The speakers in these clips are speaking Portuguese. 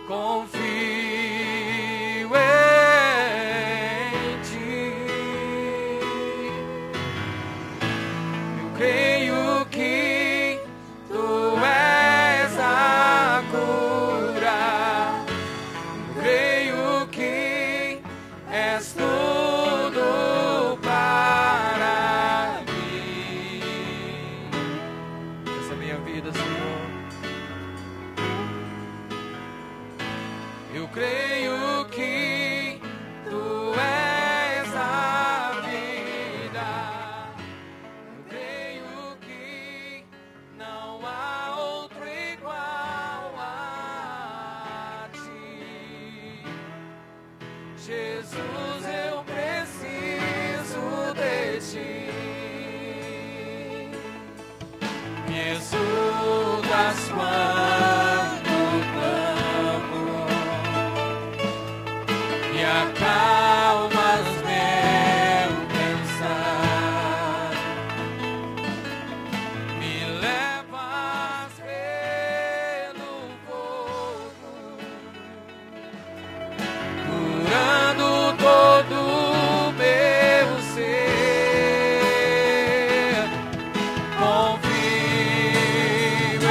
confio em ti. Eu creio que tu és a cura. Eu creio que és tudo para mim. Essa é a minha vida, Senhor. Eu creio que tu és a vida. Eu creio que não há outro igual a ti. Jesus, eu preciso de ti. Me exultas quando clamo, me acalmas meu pensar, me levas pelo fogo, curando todo o meu ser. Confio em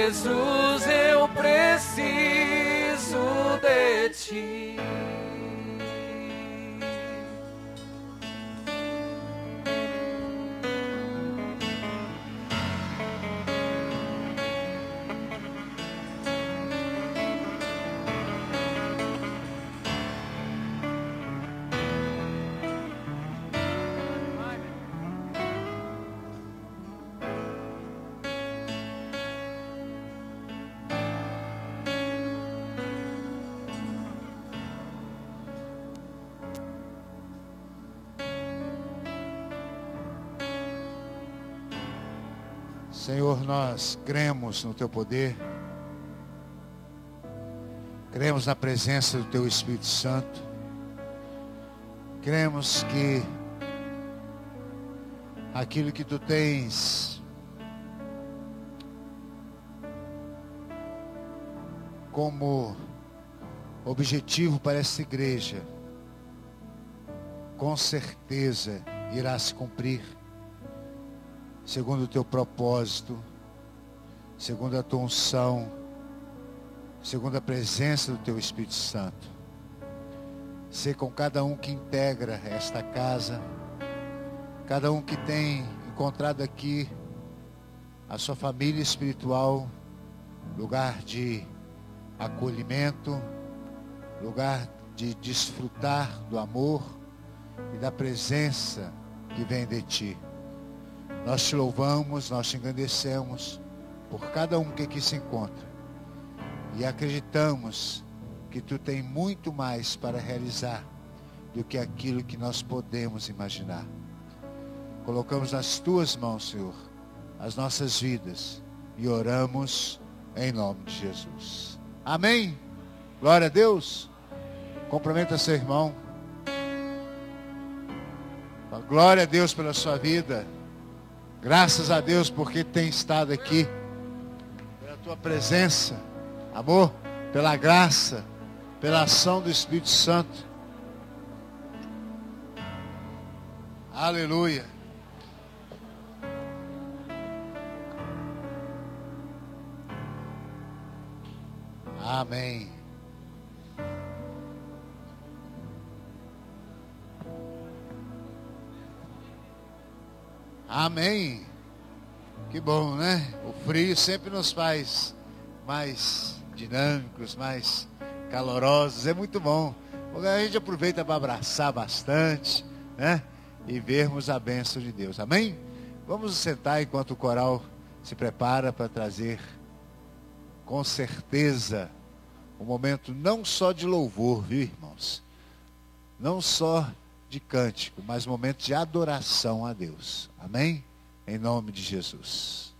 Jesus, eu preciso de ti. Senhor, nós cremos no Teu poder, cremos na presença do Teu Espírito Santo, cremos que aquilo que Tu tens como objetivo para essa igreja, com certeza irá se cumprir, segundo o Teu propósito, segundo a Tua unção, segundo a presença do Teu Espírito Santo. Ser com cada um que integra esta casa, cada um que tem encontrado aqui a sua família espiritual, lugar de acolhimento, lugar de desfrutar do amor e da presença que vem de Ti. Nós Te louvamos, nós Te engrandecemos por cada um que aqui se encontra. E acreditamos que Tu tem muito mais para realizar do que aquilo que nós podemos imaginar. Colocamos nas Tuas mãos, Senhor, as nossas vidas e oramos em nome de Jesus. Amém? Glória a Deus. Cumprimenta seu irmão. Glória a Deus pela sua vida. Graças a Deus porque tem estado aqui, pela Tua presença, amor, pela graça, pela ação do Espírito Santo. Aleluia. Amém. Amém. Que bom, né? O frio sempre nos faz mais dinâmicos, mais calorosos. É muito bom. A gente aproveita para abraçar bastante, né? E vermos a bênção de Deus. Amém? Vamos sentar enquanto o coral se prepara para trazer, com certeza, um momento não só de louvor, viu, irmãos? Não só de cântico, mas um momento de adoração a Deus. Amém? Em nome de Jesus.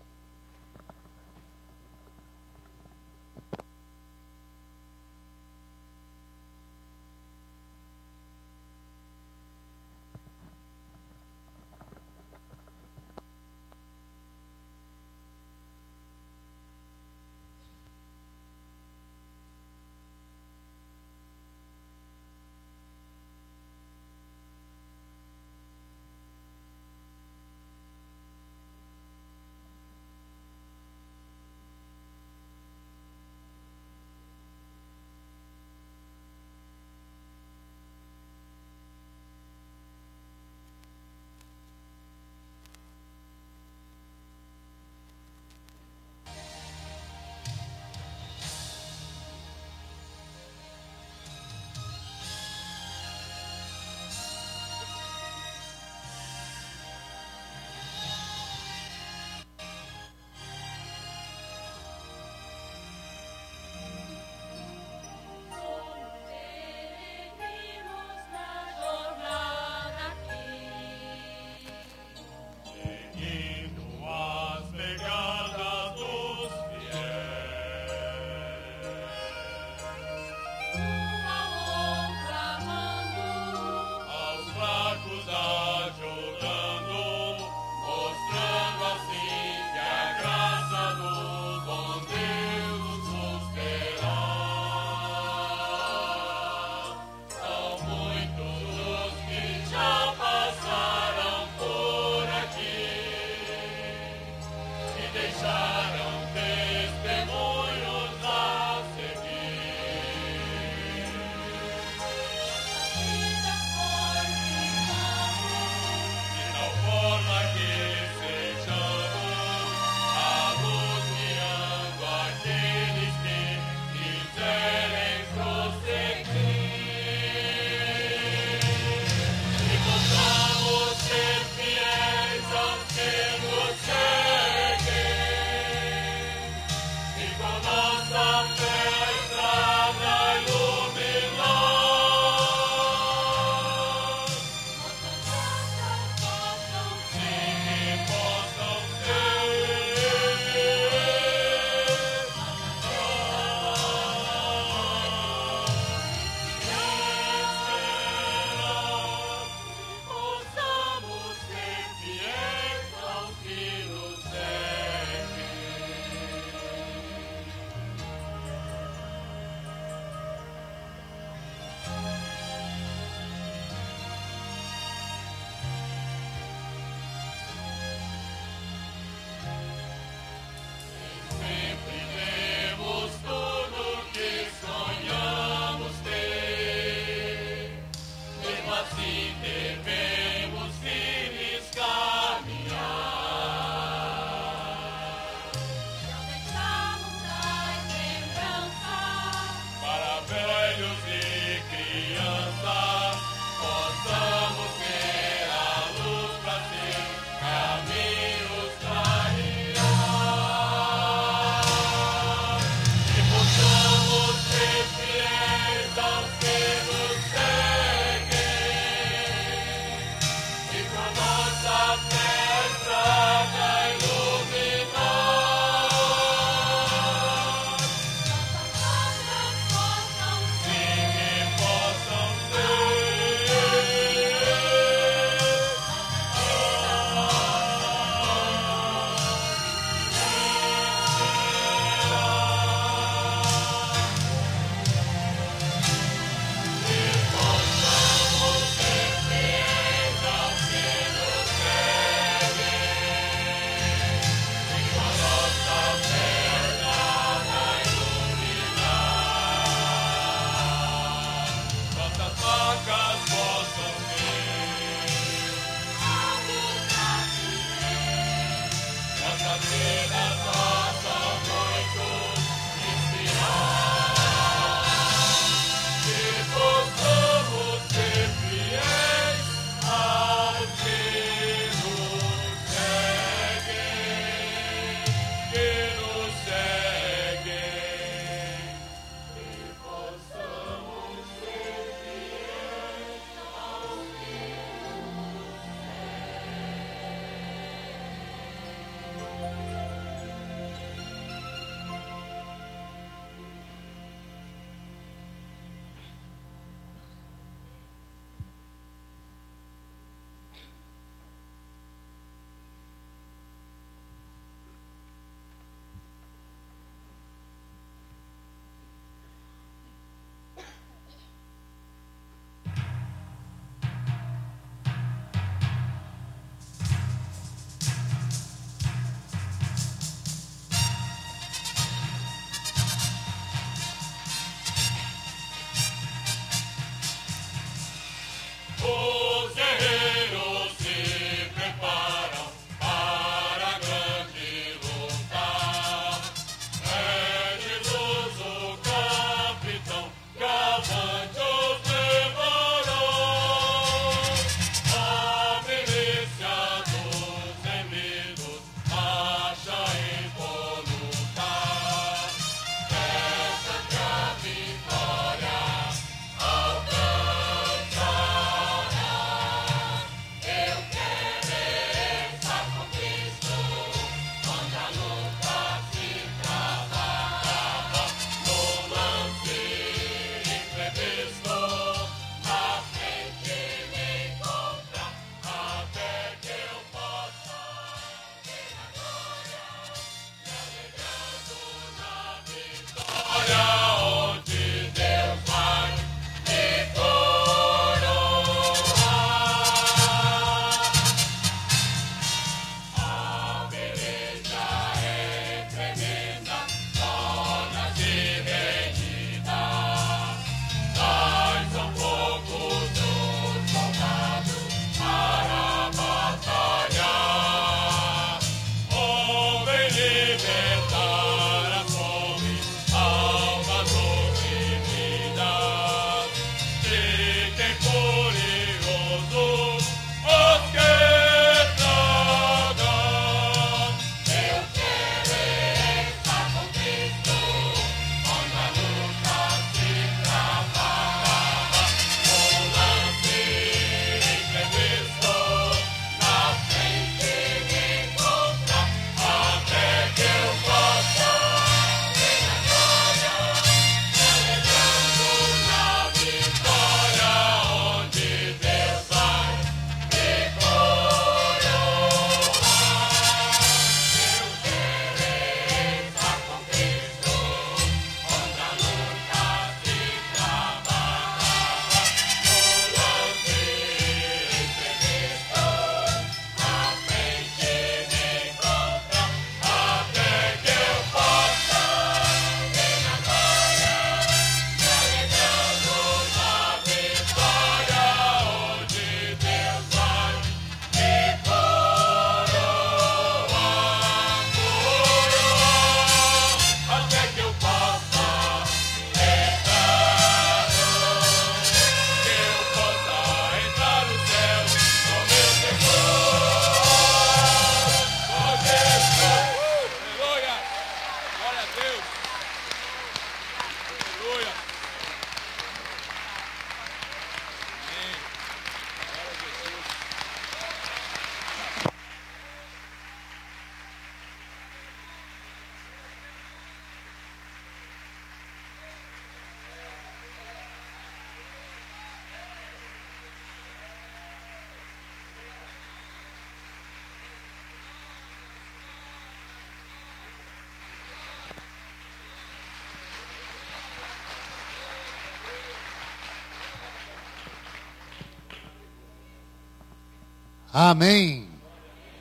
Amém.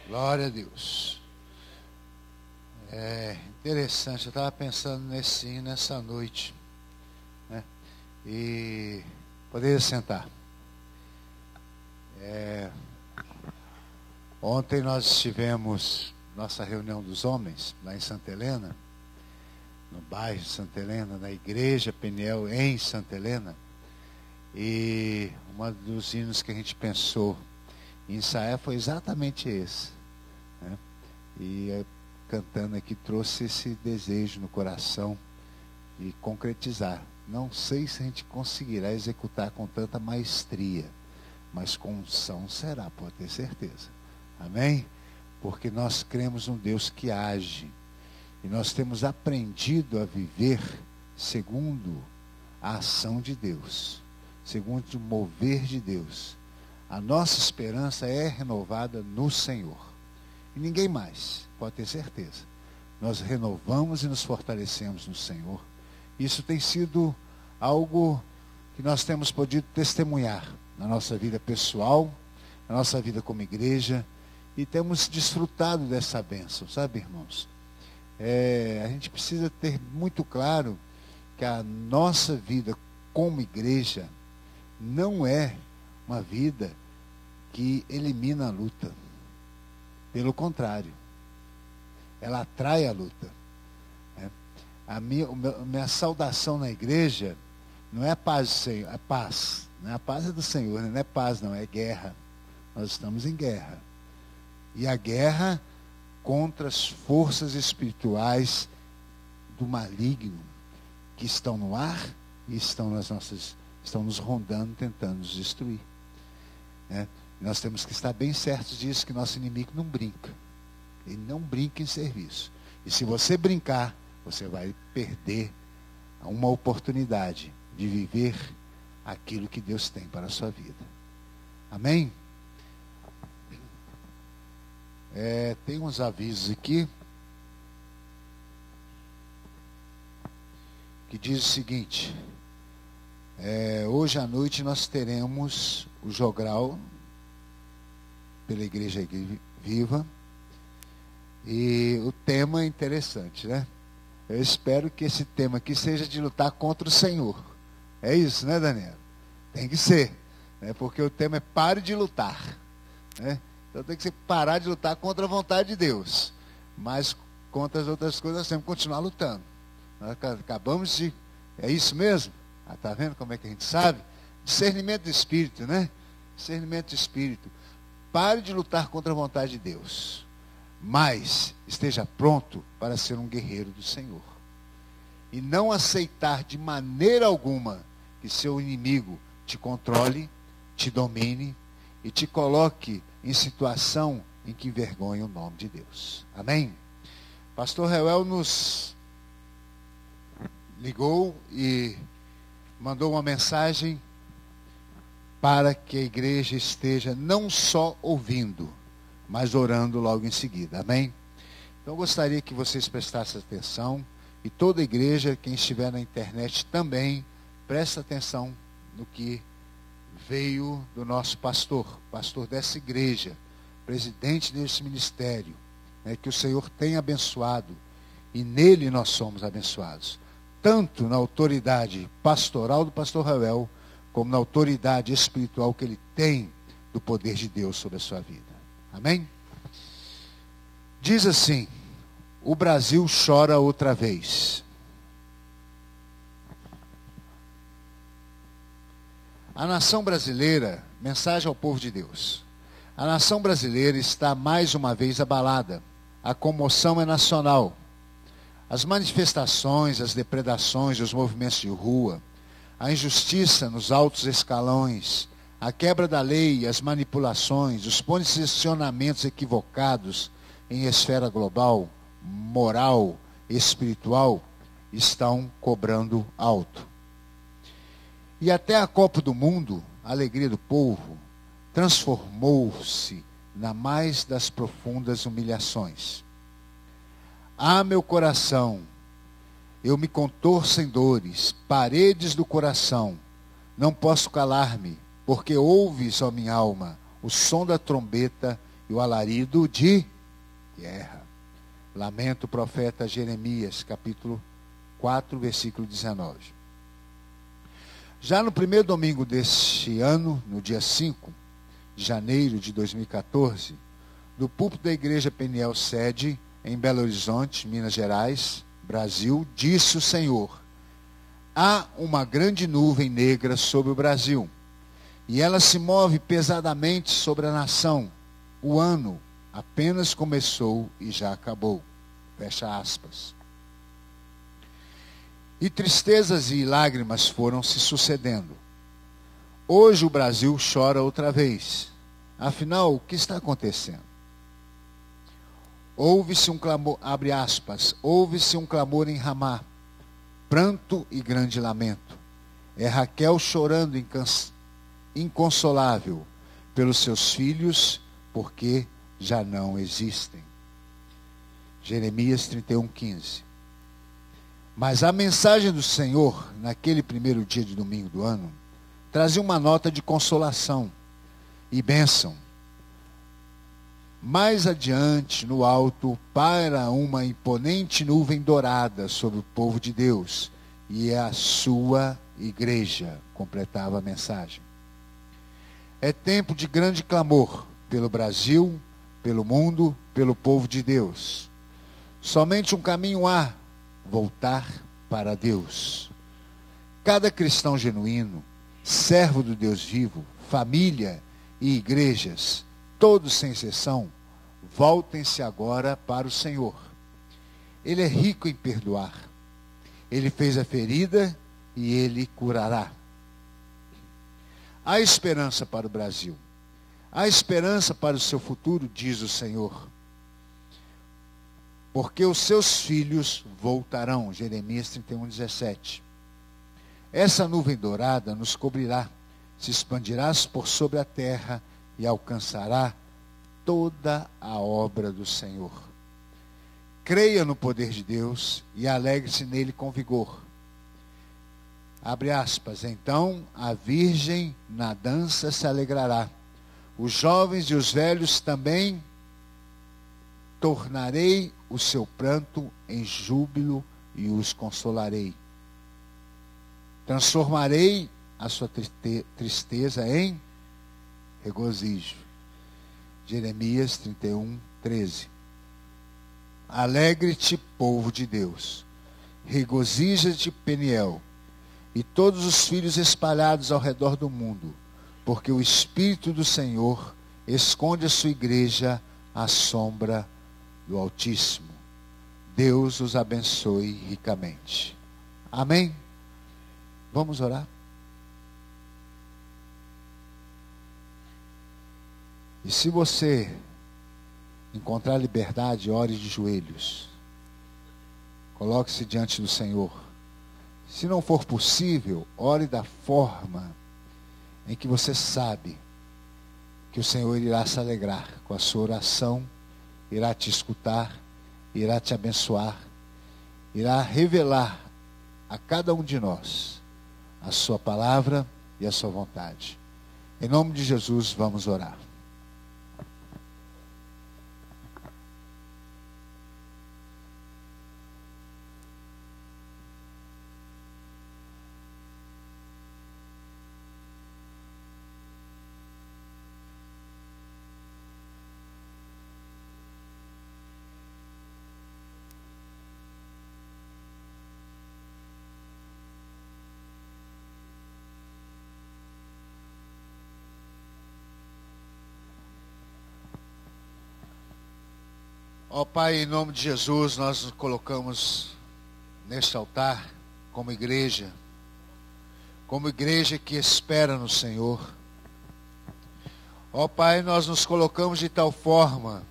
Glória a Deus. É interessante, eu estava pensando nessa noite, né? E poderia sentar. Ontem nós tivemos nossa reunião dos homens lá em Santa Helena, no bairro de Santa Helena, na igreja Peniel em Santa Helena. E um dos hinos que a gente pensou em ensaiar foi exatamente esse, né? E cantando aqui trouxe esse desejo no coração de concretizar. Não sei se a gente conseguirá executar com tanta maestria, mas com unção será, pode ter certeza. Amém? Porque nós cremos num Deus que age. E nós temos aprendido a viver segundo a ação de Deus, segundo o mover de Deus. A nossa esperança é renovada no Senhor. E ninguém mais, pode ter certeza. Nós renovamos e nos fortalecemos no Senhor. Isso tem sido algo que nós temos podido testemunhar na nossa vida pessoal, na nossa vida como igreja, e temos desfrutado dessa bênção, sabe, irmãos? A gente precisa ter muito claro que a nossa vida como igreja não é uma vida que elimina a luta. Pelo contrário, ela atrai a luta. A minha saudação na igreja não é paz do Senhor, é paz. Né? A paz é do Senhor, não é paz não, é guerra. Nós estamos em guerra. E a guerra contra as forças espirituais do maligno que estão no ar e estão nos rondando, tentando nos destruir. Nós temos que estar bem certos disso, que nosso inimigo não brinca. Ele não brinca em serviço. E se você brincar, você vai perder uma oportunidade de viver aquilo que Deus tem para a sua vida. Amém? Tem uns avisos aqui que diz o seguinte: hoje à noite nós teremos o jogral pela Igreja Viva, e o tema é interessante, né? Eu espero que esse tema aqui seja de lutar contra o Senhor. É isso, né, Daniel? Tem que ser, né? Porque o tema é pare de lutar, né? Então tem que parar de lutar contra a vontade de Deus. Mas contra as outras coisas nós temos que continuar lutando. Nós acabamos de... É isso mesmo? Está vendo como é que a gente sabe? Discernimento do Espírito, né? Discernimento do Espírito. Pare de lutar contra a vontade de Deus. Mas esteja pronto para ser um guerreiro do Senhor. E não aceitar de maneira alguma que seu inimigo te controle, te domine e te coloque em situação em que envergonhe o nome de Deus. Amém? Pastor Reuel nos ligou e mandou uma mensagem para que a igreja esteja não só ouvindo, mas orando logo em seguida. Amém? Então eu gostaria que vocês prestassem atenção, e toda a igreja, quem estiver na internet também, presta atenção no que veio do nosso pastor dessa igreja, presidente desse ministério, né, que o Senhor tem abençoado, e nele nós somos abençoados, tanto na autoridade pastoral do pastor Reuel, como na autoridade espiritual que ele tem do poder de Deus sobre a sua vida. Amém? Diz assim: o Brasil chora outra vez. A nação brasileira, mensagem ao povo de Deus. A nação brasileira está mais uma vez abalada. A comoção é nacional. As manifestações, as depredações, os movimentos de rua, a injustiça nos altos escalões, a quebra da lei, as manipulações, os posicionamentos equivocados em esfera global, moral, espiritual, estão cobrando alto. E até a Copa do Mundo, a alegria do povo, transformou-se na mais das profundas humilhações. Ah, meu coração, eu me contorço em dores, paredes do coração, não posso calar-me, porque ouves, ó minha alma, o som da trombeta e o alarido de guerra. Lamenta o profeta Jeremias, capítulo 4, versículo 19. Já no primeiro domingo deste ano, no dia 5 de janeiro de 2014, do púlpito da Igreja Peniel Sede, em Belo Horizonte, Minas Gerais, Brasil, disse o Senhor: há uma grande nuvem negra sobre o Brasil, e ela se move pesadamente sobre a nação. O ano apenas começou e já acabou. Fecha aspas. E tristezas e lágrimas foram se sucedendo. Hoje o Brasil chora outra vez. Afinal, o que está acontecendo? Ouve-se um clamor, abre aspas, ouve-se um clamor em Ramá, pranto e grande lamento. É Raquel chorando inconsolável pelos seus filhos, porque já não existem. Jeremias 31:15. Mas a mensagem do Senhor, naquele primeiro dia de domingo do ano, trazia uma nota de consolação e bênção. Mais adiante, no alto, paira uma imponente nuvem dourada sobre o povo de Deus, e é a sua igreja, completava a mensagem. É tempo de grande clamor pelo Brasil, pelo mundo, pelo povo de Deus. Somente um caminho há: voltar para Deus. Cada cristão genuíno, servo do Deus vivo, família e igrejas, todos sem exceção, voltem-se agora para o Senhor. Ele é rico em perdoar. Ele fez a ferida e Ele curará. Há esperança para o Brasil. Há esperança para o seu futuro, diz o Senhor. Porque os seus filhos voltarão. Jeremias 31:17. Essa nuvem dourada nos cobrirá, se expandirá por sobre a terra e alcançará toda a obra do Senhor. Creia no poder de Deus e alegre-se nele com vigor. Abre aspas. Então a virgem na dança se alegrará. Os jovens e os velhos também. Tornarei o seu pranto em júbilo e os consolarei. Transformarei a sua tristeza em regozijo. Jeremias 31:13. Alegre-te, povo de Deus. Regozija-te, Peniel, e todos os filhos espalhados ao redor do mundo, porque o Espírito do Senhor esconde a sua igreja à sombra do Altíssimo. Deus os abençoe ricamente. Amém? Vamos orar? E se você encontrar liberdade, ore de joelhos. Coloque-se diante do Senhor. Se não for possível, ore da forma em que você sabe que o Senhor irá se alegrar com a sua oração, irá te escutar, irá te abençoar, irá revelar a cada um de nós a sua palavra e a sua vontade. Em nome de Jesus, vamos orar. Ó Pai, em nome de Jesus, nós nos colocamos neste altar como igreja que espera no Senhor. Ó Pai, nós nos colocamos de tal forma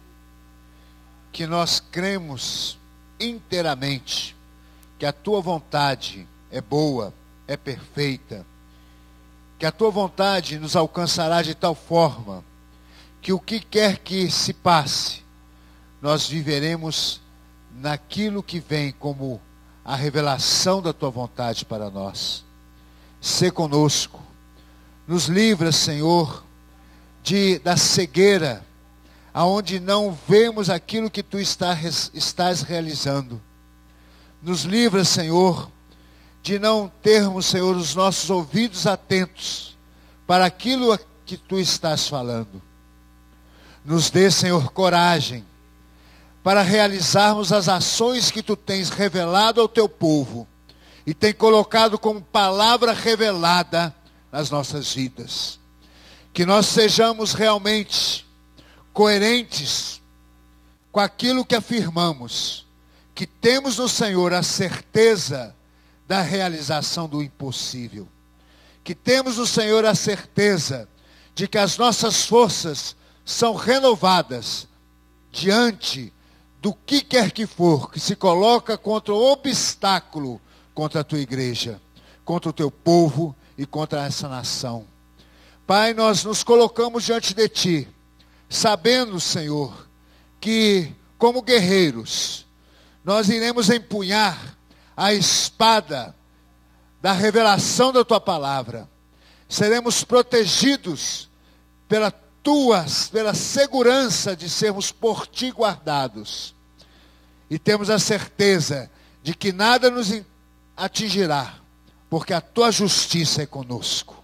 que nós cremos inteiramente que a Tua vontade é boa, é perfeita, que a Tua vontade nos alcançará de tal forma que o que quer que se passe, nós viveremos naquilo que vem como a revelação da Tua vontade para nós. Sê conosco. Nos livra, Senhor, da cegueira, aonde não vemos aquilo que tu estás realizando. Nos livra, Senhor, de não termos, Senhor, os nossos ouvidos atentos para aquilo que tu estás falando. Nos dê, Senhor, coragem para realizarmos as ações que tu tens revelado ao teu povo e tem colocado como palavra revelada nas nossas vidas. Que nós sejamos realmente coerentes com aquilo que afirmamos, que temos no Senhor a certeza da realização do impossível, que temos no Senhor a certeza de que as nossas forças são renovadas diante do que quer que for, que se coloca contra o obstáculo, contra a tua igreja, contra o teu povo e contra essa nação. Pai, nós nos colocamos diante de ti, sabendo, Senhor, que como guerreiros, nós iremos empunhar a espada da revelação da tua palavra. Seremos protegidos pela segurança de sermos por ti guardados. E temos a certeza de que nada nos atingirá, porque a tua justiça é conosco.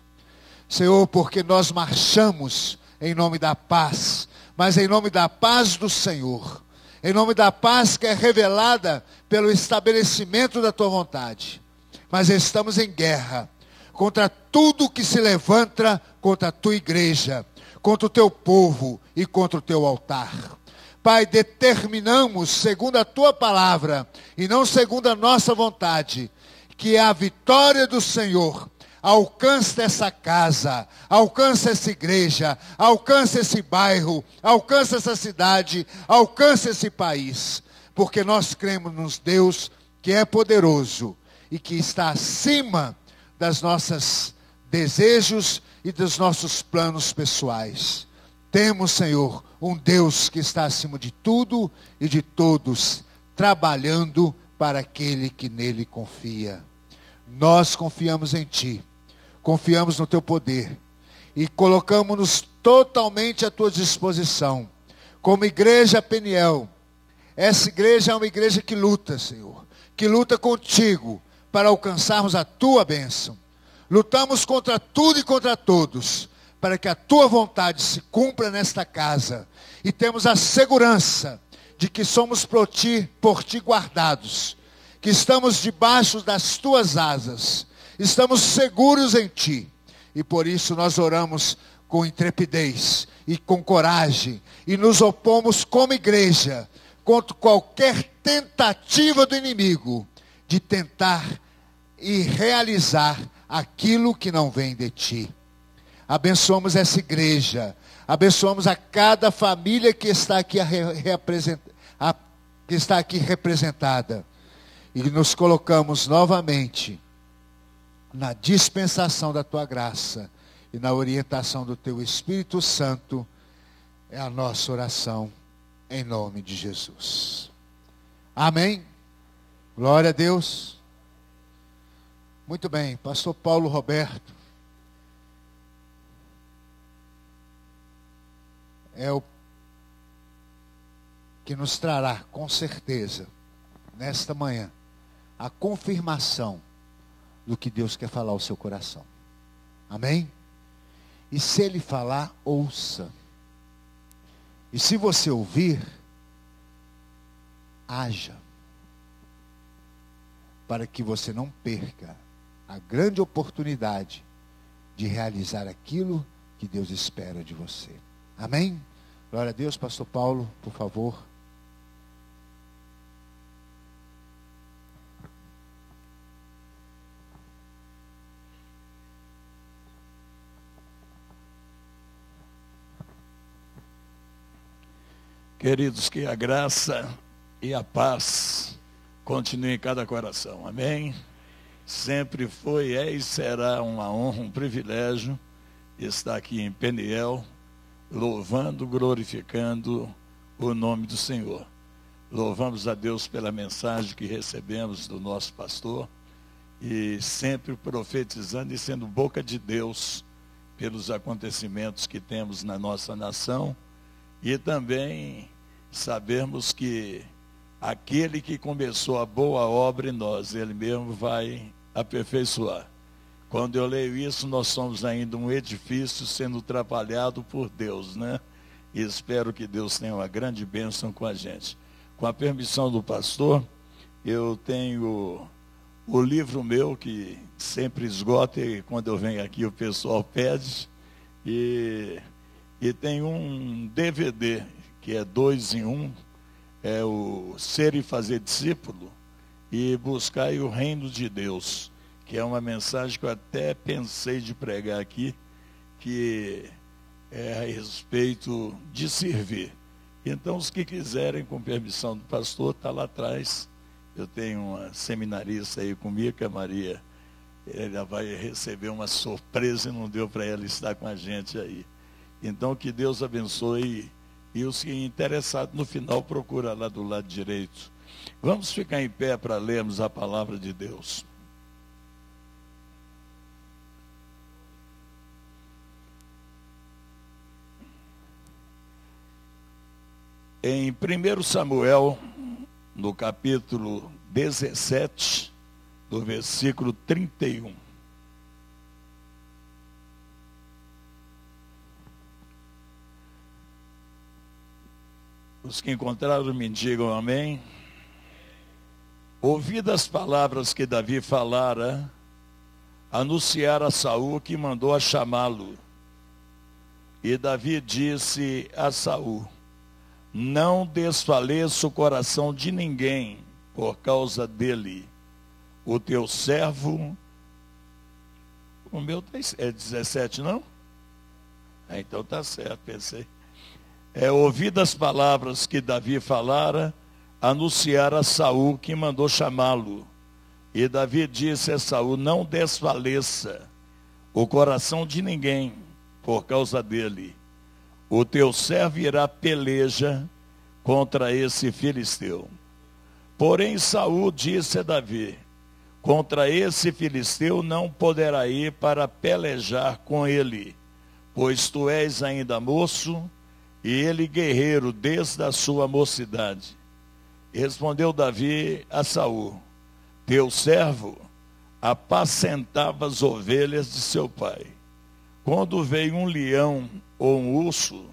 Senhor, porque nós marchamos em nome da paz, mas em nome da paz do Senhor, em nome da paz que é revelada pelo estabelecimento da tua vontade. Mas estamos em guerra contra tudo que se levanta contra a tua igreja, contra o teu povo e contra o teu altar. Pai, determinamos, segundo a tua palavra, e não segundo a nossa vontade, que a vitória do Senhor alcance essa casa, alcance essa igreja, alcance esse bairro, alcance essa cidade, alcance esse país. Porque nós cremos num Deus que é poderoso e que está acima das nossos desejos e dos nossos planos pessoais. Temos, Senhor, um Deus que está acima de tudo e de todos, trabalhando para aquele que nele confia. Nós confiamos em ti, confiamos no teu poder e colocamos-nos totalmente à tua disposição. Como igreja Peniel, essa igreja é uma igreja que luta, Senhor, que luta contigo para alcançarmos a tua bênção. Lutamos contra tudo e contra todos, para que a tua vontade se cumpra nesta casa. E temos a segurança de que somos por ti guardados, que estamos debaixo das tuas asas, estamos seguros em ti. E por isso nós oramos com intrepidez e com coragem, e nos opomos como igreja contra qualquer tentativa do inimigo de tentar e realizar aquilo que não vem de ti. Abençoamos essa igreja, abençoamos a cada família que está aqui, representada, e nos colocamos novamente na dispensação da tua graça e na orientação do teu Espírito Santo. É a nossa oração em nome de Jesus. Amém? Glória a Deus. Muito bem, pastor Paulo Roberto é o que nos trará, com certeza, nesta manhã, a confirmação do que Deus quer falar ao seu coração. Amém? E se Ele falar, ouça. E se você ouvir, haja. Para que você não perca a grande oportunidade de realizar aquilo que Deus espera de você. Amém? Glória a Deus, pastor Paulo, por favor. Queridos, que a graça e a paz continuem em cada coração. Amém? Sempre foi, é e será uma honra, um privilégio estar aqui em Peniel, louvando, glorificando o nome do Senhor. Louvamos a Deus pela mensagem que recebemos do nosso pastor e sempre profetizando e sendo boca de Deus pelos acontecimentos que temos na nossa nação e também sabermos que aquele que começou a boa obra em nós, ele mesmo vai aperfeiçoar. Quando eu leio isso, nós somos ainda um edifício sendo trabalhado por Deus, né? E espero que Deus tenha uma grande bênção com a gente. Com a permissão do pastor, eu tenho o livro meu, que sempre esgota, e quando eu venho aqui o pessoal pede, e tem um DVD, que é 2 em 1, é o Ser e Fazer Discípulo, e Buscar o Reino de Deus, que é uma mensagem que eu até pensei de pregar aqui, que é a respeito de servir. Então, os que quiserem, com permissão do pastor, está lá atrás. Eu tenho uma seminarista aí comigo, que a Maria, ela vai receber uma surpresa e não deu para ela estar com a gente aí. Então, que Deus abençoe, e os que interessados, no final, procura lá do lado direito. Vamos ficar em pé para lermos a palavra de Deus. Em 1 Samuel, no capítulo 17, do versículo 31. Os que encontraram me digam amém. Ouvidas as palavras que Davi falara, anunciara a Saul que mandou a chamá-lo. E Davi disse a Saul: não desfaleça o coração de ninguém por causa dele. O teu servo... O meu é 17, não? Então está certo, pensei. Ouvidas as palavras que Davi falara, anunciar a Saul que mandou chamá-lo. E Davi disse a Saul: não desfaleça o coração de ninguém por causa dele. O teu servo irá peleja contra esse filisteu. Porém Saul disse a Davi: contra esse filisteu não poderá ir para pelejar com ele, pois tu és ainda moço, e ele guerreiro desde a sua mocidade. Respondeu Davi a Saul: teu servo apacentava as ovelhas de seu pai. Quando veio um leão ou um urso,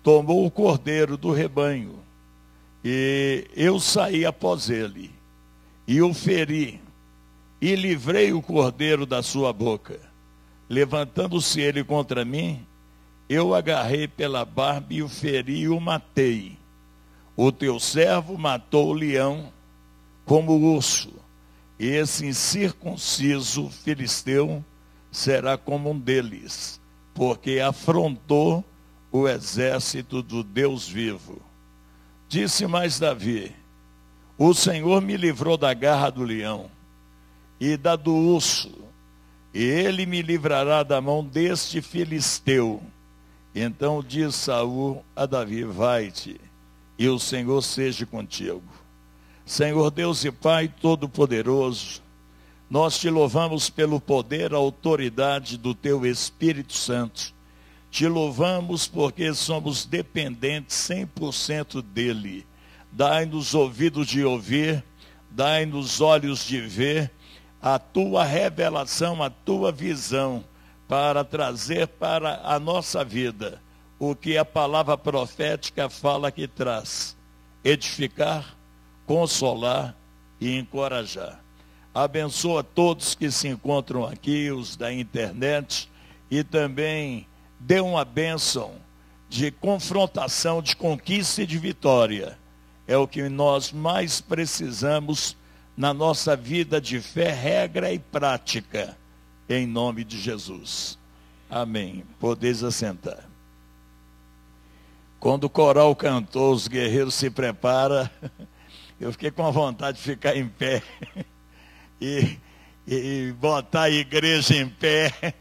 tomou o cordeiro do rebanho, e eu saí após ele, e o feri, e livrei o cordeiro da sua boca. Levantando-se ele contra mim, eu o agarrei pela barba e o feri e o matei. O teu servo matou o leão como o urso, e esse incircunciso filisteu será como um deles, porque afrontou o exército do Deus vivo. Disse mais Davi: o Senhor me livrou da garra do leão e da do urso, e ele me livrará da mão deste filisteu. Então diz Saul a Davi: vai-te, e o Senhor seja contigo. Senhor Deus e Pai Todo-Poderoso, nós te louvamos pelo poder, a autoridade do teu Espírito Santo. Te louvamos porque somos dependentes 100% dele. Dai-nos ouvidos de ouvir, dai-nos olhos de ver a tua revelação, a tua visão, para trazer para a nossa vida o que a palavra profética fala que traz: edificar, consolar e encorajar. Abençoa todos que se encontram aqui, os da internet, e também dê uma bênção de confrontação, de conquista e de vitória. É o que nós mais precisamos na nossa vida de fé, regra e prática, em nome de Jesus. Amém. Podeis assentar. Quando o coral cantou, os guerreiros se preparam, eu fiquei com a vontade de ficar em pé e botar a igreja em pé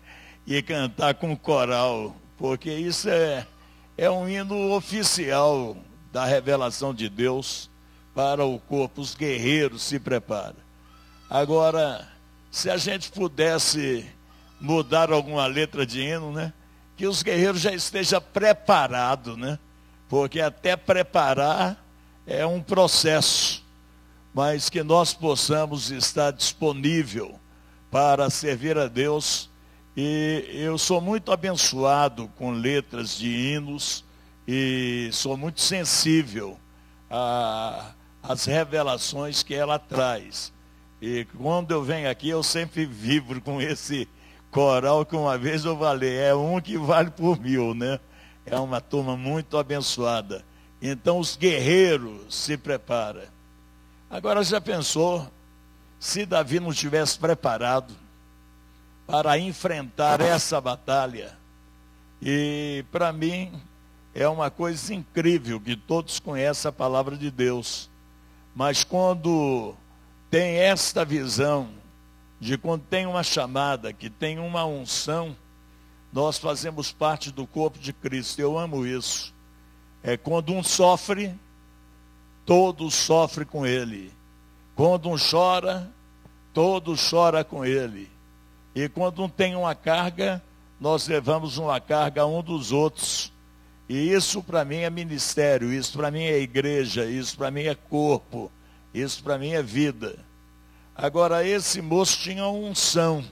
e cantar com o coral, porque isso é um hino oficial da revelação de Deus para o corpo. Os guerreiros se preparam. Agora, se a gente pudesse mudar alguma letra de hino, né? que os guerreiros já estejam preparados, né? Porque até preparar é um processo, mas que nós possamos estar disponível para servir a Deus. E eu sou muito abençoado com letras de hinos e sou muito sensível às revelações que ela traz. E quando eu venho aqui, eu sempre vibro com esse coral que uma vez eu falei, é um que vale por 1000, né? É uma turma muito abençoada. Então os guerreiros se preparam. Agora já pensou, se Davi não tivesse preparado para enfrentar essa batalha? E para mim é uma coisa incrível que todos conhecem a palavra de Deus. Mas quando tem esta visão de quando tem uma chamada, que tem uma unção, nós fazemos parte do corpo de Cristo. Eu amo isso. É quando um sofre, todos sofrem com ele. Quando um chora, todos choram com ele. E quando um tem uma carga, nós levamos uma carga um dos outros. E isso para mim é ministério, isso para mim é igreja, isso para mim é corpo, isso para mim é vida. Agora, esse moço tinha uma unção.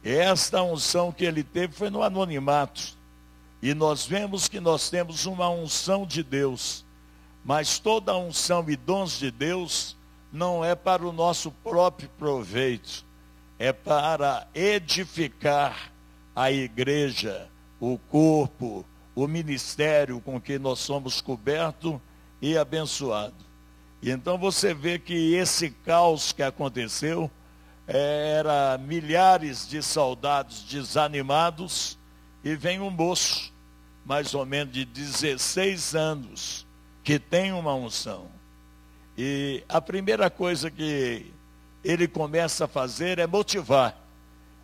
Esta unção que ele teve foi no anonimato. E nós vemos que nós temos uma unção de Deus. Mas toda unção e dons de Deus não é para o nosso próprio proveito. É para edificar a igreja, o corpo, o ministério com que nós somos cobertos e abençoados. E então você vê que esse caos que aconteceu era milhares de soldados desanimados e vem um moço, mais ou menos de 16 anos, que tem uma unção. E a primeira coisa que ele começa a fazer é motivar,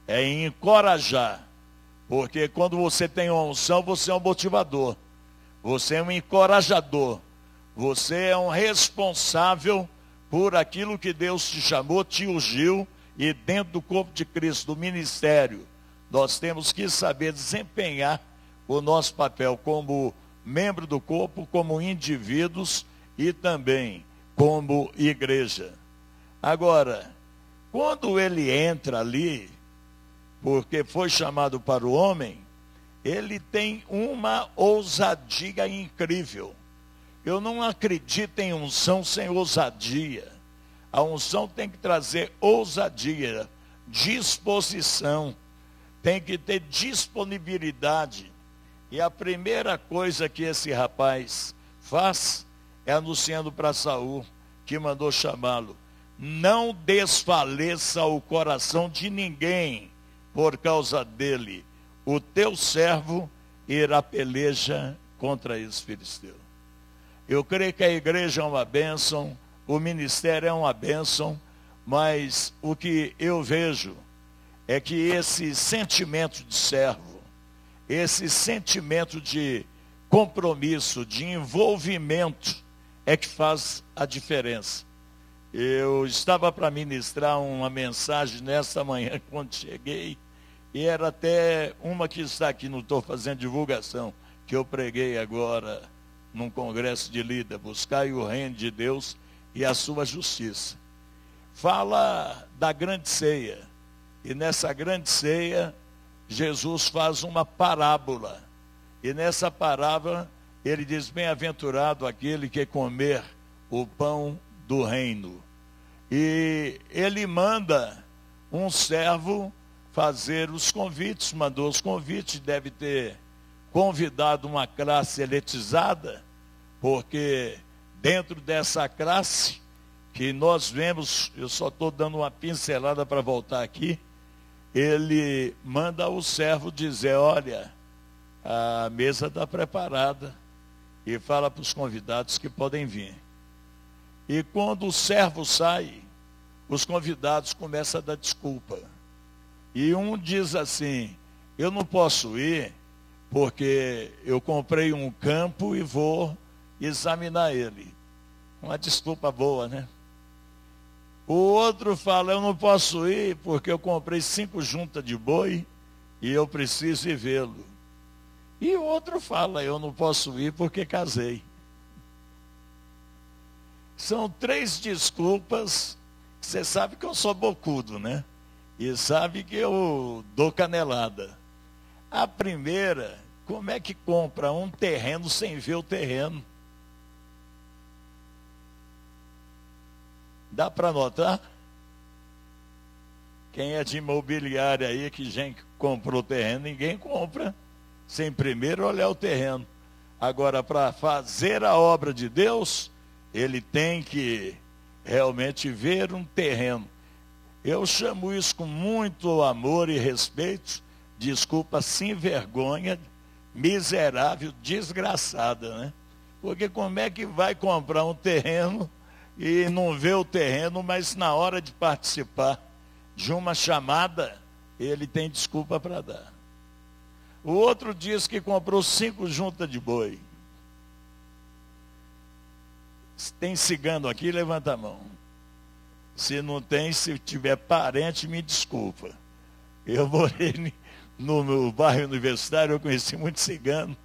é encorajar. Porque quando você tem uma unção, você é um motivador, você é um encorajador. Você é um responsável por aquilo que Deus te chamou, te ungiu, e dentro do corpo de Cristo, do ministério, nós temos que saber desempenhar o nosso papel como membro do corpo, como indivíduos e também como igreja. Agora, quando ele entra ali, porque foi chamado para o homem, ele tem uma ousadia incrível. Eu não acredito em unção sem ousadia. A unção tem que trazer ousadia, disposição, tem que ter disponibilidade. E a primeira coisa que esse rapaz faz é anunciando para Saul, que mandou chamá-lo: não desfaleça o coração de ninguém por causa dele. O teu servo irá peleja contra esse filisteu. Eu creio que a igreja é uma bênção, o ministério é uma bênção, mas o que eu vejo é que esse sentimento de servo, esse sentimento de compromisso, de envolvimento, é que faz a diferença. Eu estava para ministrar uma mensagem nesta manhã, quando cheguei, e era até uma que está aqui, não estou fazendo divulgação, que eu preguei agora num congresso de líder: buscai o reino de Deus e a sua justiça. Fala da grande ceia. E nessa grande ceia, Jesus faz uma parábola. E nessa parábola, ele diz: bem-aventurado aquele que comer o pão do reino. E ele manda um servo fazer os convites, mandou os convites, deve ter convidado uma classe elitizada, porque dentro dessa classe que nós vemos, eu só estou dando uma pincelada para voltar aqui, ele manda o servo dizer: olha, a mesa está preparada, e fala para os convidados que podem vir. E quando o servo sai, os convidados começam a dar desculpa. E um diz assim: eu não posso ir, porque eu comprei um campo e vou examinar ele. Uma desculpa boa, né? O outro fala: eu não posso ir, porque eu comprei 5 juntas de boi e eu preciso ir vê-lo. E o outro fala, eu não posso ir porque casei. São 3 desculpas. Você sabe que eu sou bocudo, né? E sabe que eu dou canelada. A primeira, como é que compra um terreno sem ver o terreno? Dá para notar? Quem é de imobiliária aí, que gente comprou terreno, ninguém compra sem primeiro olhar o terreno. Agora, para fazer a obra de Deus, ele tem que realmente ver um terreno. Eu chamo isso com muito amor e respeito, desculpa, sem vergonha, miserável, desgraçada, né? Porque como é que vai comprar um terreno e não vê o terreno, mas na hora de participar de uma chamada, ele tem desculpa para dar. O outro diz que comprou 5 juntas de boi. Tem cigano aqui? Levanta a mão. Se não tem, se tiver parente, me desculpa. Eu morei no meu bairro universitário, eu conheci muito cigano.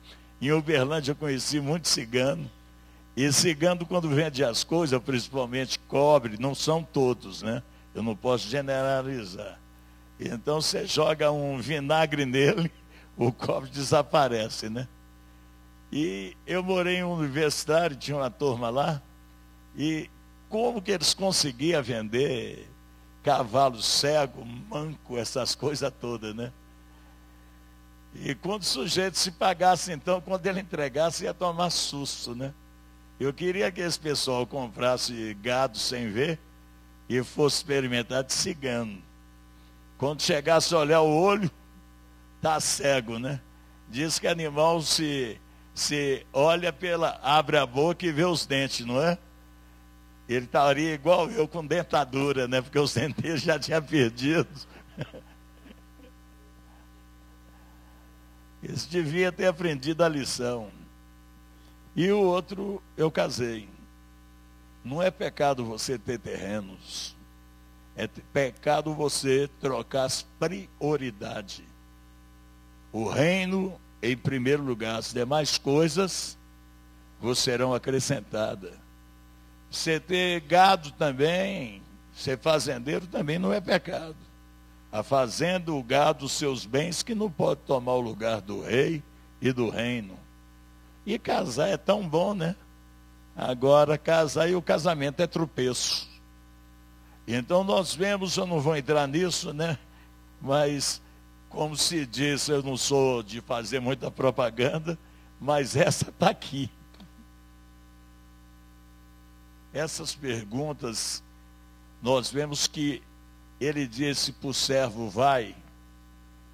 Em Uberlândia eu conheci muito cigano. E cigano, quando vende as coisas, principalmente cobre, não são todos, né? Eu não posso generalizar. Então você joga um vinagre nele, o cobre desaparece, né? E eu morei em um universitário, tinha uma turma lá, e como que eles conseguiam vender cavalo cego, manco, essas coisas todas, né? E quando o sujeito se pagasse, então, quando ele entregasse, ia tomar susto, né? Eu queria que esse pessoal comprasse gado sem ver e fosse experimentar de cigano. Quando chegasse a olhar o olho, tá cego, né? Diz que animal se olha abre a boca e vê os dentes, não é? Ele estaria igual eu com dentadura, né? Porque os dentes dele já tinha perdido. Eles deviam ter aprendido a lição. E o outro, eu casei. Não é pecado você ter terrenos. É pecado você trocar as prioridades. O reino em primeiro lugar, as demais coisas vos serão acrescentadas. Você ter gado também, ser fazendeiro também não é pecado. A fazenda, o gado, os seus bens, que não pode tomar o lugar do rei e do reino. E casar é tão bom, né? Agora, casar e o casamento é tropeço. Então nós vemos, eu não vou entrar nisso, né? Mas, como se diz, eu não sou de fazer muita propaganda, mas essa está aqui. Essas perguntas, nós vemos que ele disse para o servo, vai,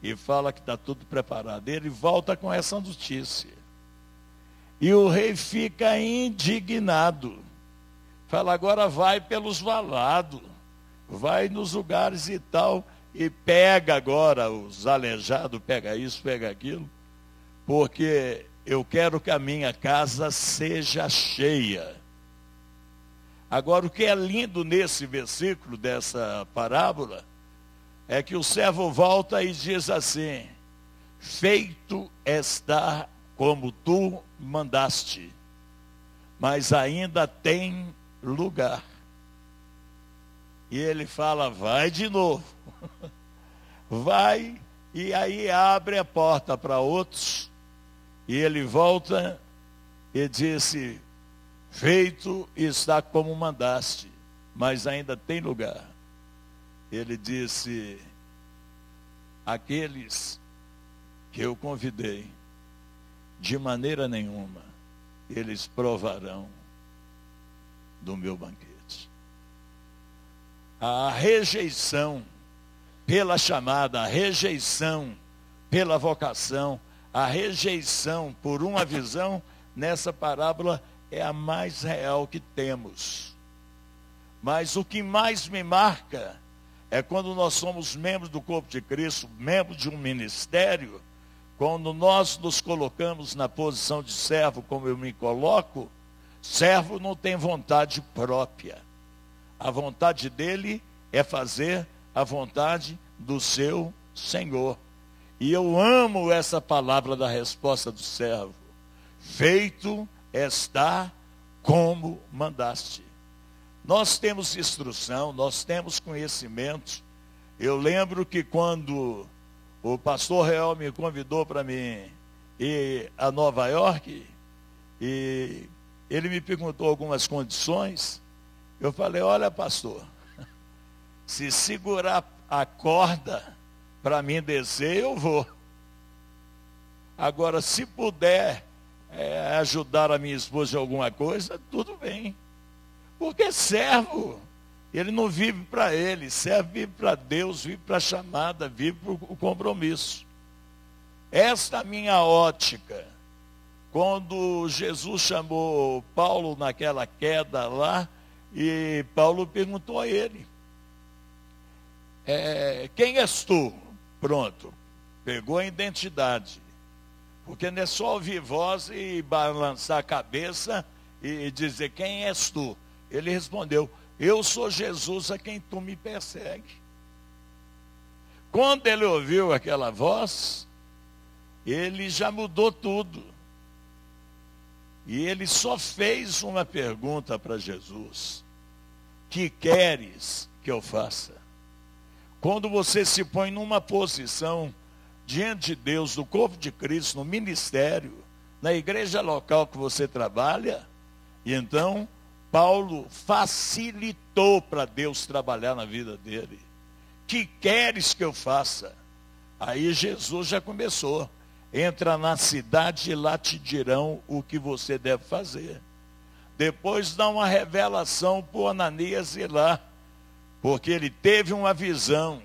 e fala que está tudo preparado. Ele volta com essa notícia. E o rei fica indignado. Fala, agora vai pelos valados, vai nos lugares e tal, e pega agora os aleijados, pega isso, pega aquilo, porque eu quero que a minha casa seja cheia. Agora, o que é lindo nesse versículo dessa parábola, é que o servo volta e diz assim, feito está como tu mandaste, mas ainda tem lugar. E ele fala, vai de novo. Vai, e aí abre a porta para outros, e ele volta e disse, feito está como mandaste, mas ainda tem lugar. Ele disse, aqueles que eu convidei, de maneira nenhuma, eles provarão do meu banquete. A rejeição pela chamada, a rejeição pela vocação, a rejeição por uma visão, nessa parábola é a mais real que temos. Mas o que mais me marca é quando nós somos membros do corpo de Cristo, membros de um ministério, quando nós nos colocamos na posição de servo, como eu me coloco, servo não tem vontade própria. A vontade dele é fazer a vontade do seu Senhor. E eu amo essa palavra da resposta do servo. Feito está como mandaste. Nós temos instrução, nós temos conhecimento. Eu lembro que quando o pastor Real me convidou para mim ir a Nova York, e ele me perguntou algumas condições, eu falei, olha pastor, se segurar a corda para mim descer, eu vou. Agora, se puder ajudar a minha esposa em alguma coisa, tudo bem. Porque servo, ele não vive para ele, servo vive para Deus, vive para a chamada, vive para o compromisso. Esta é a minha ótica. Quando Jesus chamou Paulo naquela queda lá, e Paulo perguntou a ele, quem és tu? Pronto, pegou a identidade. Porque não é só ouvir voz e balançar a cabeça e dizer, quem és tu? Ele respondeu, eu sou Jesus a quem tu me persegue. Quando ele ouviu aquela voz, ele já mudou tudo. E ele só fez uma pergunta para Jesus. Que queres que eu faça? Quando você se põe numa posição diante de Deus, do corpo de Cristo, no ministério, na igreja local que você trabalha, e então Paulo facilitou para Deus trabalhar na vida dele. Que queres que eu faça? Aí Jesus já começou. Entra na cidade e lá te dirão o que você deve fazer. Depois dá uma revelação para Ananias ir lá, porque ele teve uma visão.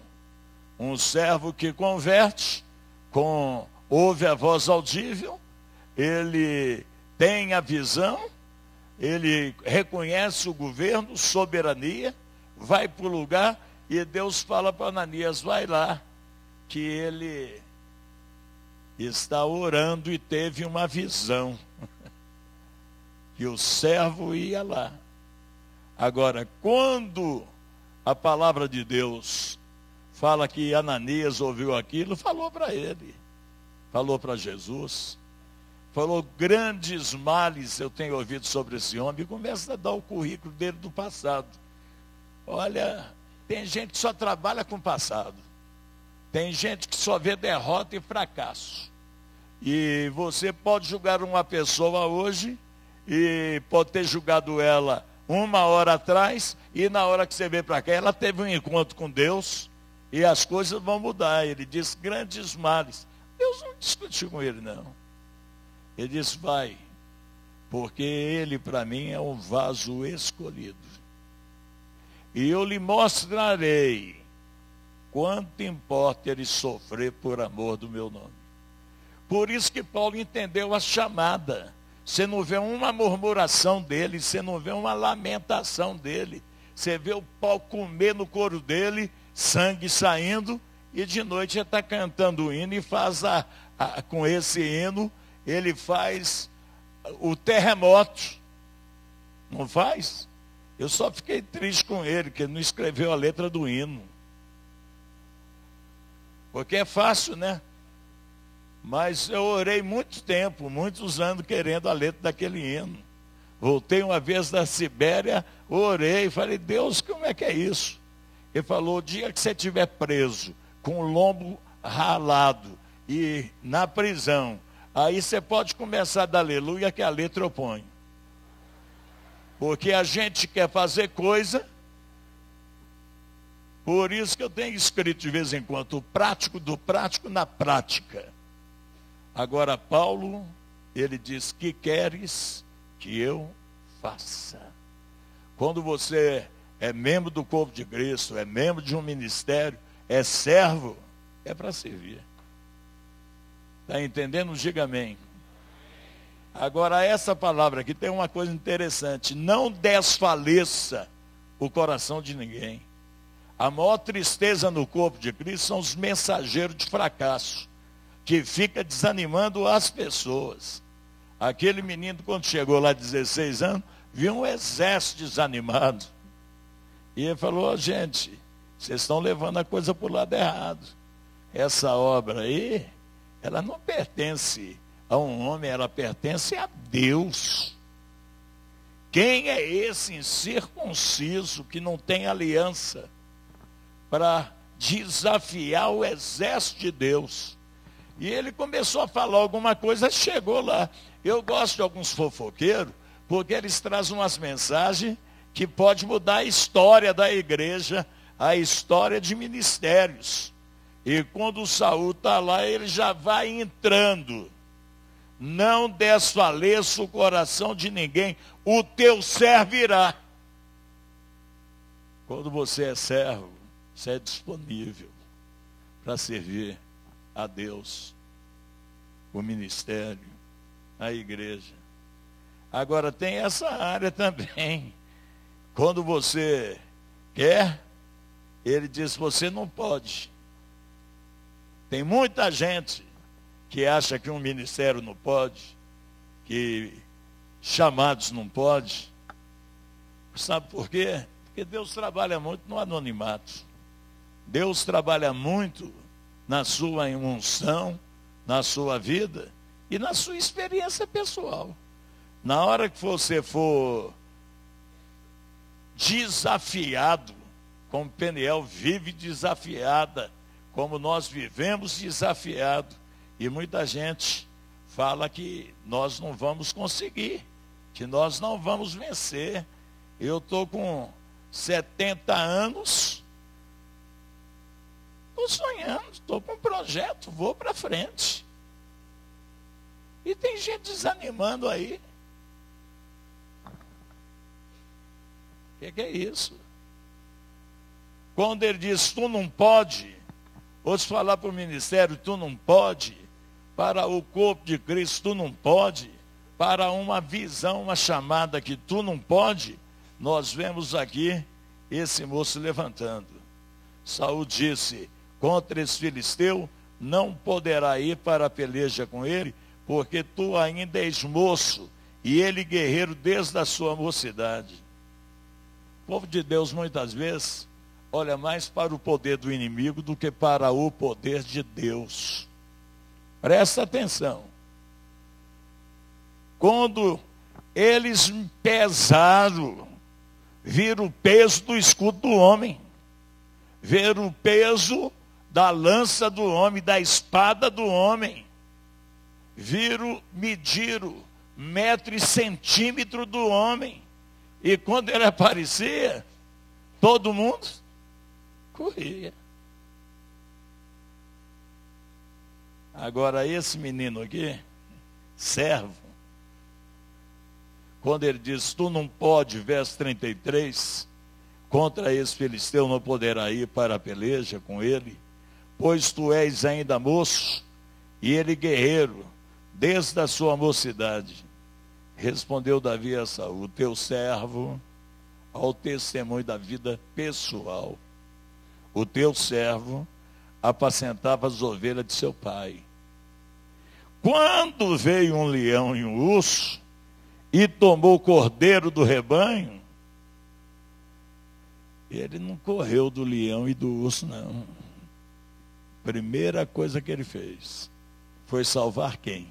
Um servo que converte, ouve a voz audível, ele tem a visão, ele reconhece o governo, soberania, vai para o lugar e Deus fala para Ananias, vai lá, que ele está orando e teve uma visão, que o servo ia lá. Agora, quando a palavra de Deus fala que Ananias ouviu aquilo, falou para ele, falou para Jesus, falou, grandes males eu tenho ouvido sobre esse homem, e começa a dar o currículo dele do passado. Olha, tem gente que só trabalha com o passado, tem gente que só vê derrota e fracasso. E você pode julgar uma pessoa hoje, e pode ter julgado ela uma hora atrás, e na hora que você vem para cá, ela teve um encontro com Deus, e as coisas vão mudar. Ele disse, grandes males. Deus não discutiu com ele, não. Ele disse, vai, porque ele para mim é um vaso escolhido. E eu lhe mostrarei quanto importa ele sofrer por amor do meu nome. Por isso que Paulo entendeu a chamada. Você não vê uma murmuração dele, você não vê uma lamentação dele. Você vê o pau comer no couro dele, sangue saindo, e de noite ele está cantando o hino e faz com esse hino, ele faz o terremoto. Não faz? Eu só fiquei triste com ele, que ele não escreveu a letra do hino. Porque é fácil, né? Mas eu orei muito tempo, muitos anos, querendo a letra daquele hino. Voltei uma vez da Sibéria, orei, falei, Deus, como é que é isso? Ele falou, o dia que você estiver preso, com o lombo ralado, e na prisão, aí você pode começar a dar aleluia, que a letra eu ponho. Porque a gente quer fazer coisa, por isso que eu tenho escrito de vez em quando, o prático do prático na prática. Agora Paulo, ele diz, que queres que eu faça? Quando você é membro do corpo de Cristo, é membro de um ministério, é servo, é para servir. Está entendendo? Diga amém. Agora essa palavra aqui tem uma coisa interessante, não desfaleça o coração de ninguém. A maior tristeza no corpo de Cristo são os mensageiros de fracasso, que fica desanimando as pessoas. Aquele menino, quando chegou lá, 16 anos, viu um exército desanimado. E ele falou, gente, vocês estão levando a coisa para o lado errado. essa obra aí, ela não pertence a um homem, ela pertence a Deus. Quem é esse incircunciso que não tem aliança para desafiar o exército de Deus? E ele começou a falar alguma coisa, chegou lá. Eu gosto de alguns fofoqueiros, porque eles trazem umas mensagens que pode mudar a história da igreja, a história de ministérios. E quando Saul está lá, ele já vai entrando. Não desfaleça o coração de ninguém, o teu servo irá. Quando você é servo, você é disponível para servir a Deus, o ministério, a igreja. Agora tem essa área também. Quando você quer, ele diz, você não pode. Tem muita gente que acha que um ministério não pode, que chamados não pode. Sabe por quê? Porque Deus trabalha muito no anonimato. Deus trabalha muito na sua unção, na sua vida e na sua experiência pessoal. Na hora que você for desafiado, como Peniel vive desafiada, como nós vivemos desafiado, e muita gente fala que nós não vamos conseguir, que nós não vamos vencer. Eu estou com 70 anos, estou sonhando, estou com um projeto, vou para frente. E tem gente desanimando aí. O que é isso? Quando ele diz, tu não pode, ou se falar para o ministério, tu não pode, para o corpo de Cristo, tu não pode, para uma visão, uma chamada que tu não pode, nós vemos aqui esse moço levantando. Saul disse, contra esse filisteu, não poderá ir para a peleja com ele, porque tu ainda és moço, e ele guerreiro desde a sua mocidade. O povo de Deus, muitas vezes, olha mais para o poder do inimigo do que para o poder de Deus. Presta atenção. Quando eles pesaram, viram o peso do escudo do homem, viram o peso da lança do homem, da espada do homem, mediram metro e centímetro do homem, e quando ele aparecia, todo mundo corria. Agora esse menino aqui, servo, quando ele diz, tu não pode, verso 33, contra esse filisteu não poderá ir para a peleja com ele, pois tu és ainda moço, e ele guerreiro, desde a sua mocidade. Respondeu Davi a Saul, teu servo, ao testemunho da vida pessoal, o teu servo apacentava as ovelhas de seu pai. Quando veio um leão e um urso, e tomou o cordeiro do rebanho, ele não correu do leão e do urso, não. Primeira coisa que ele fez foi salvar quem?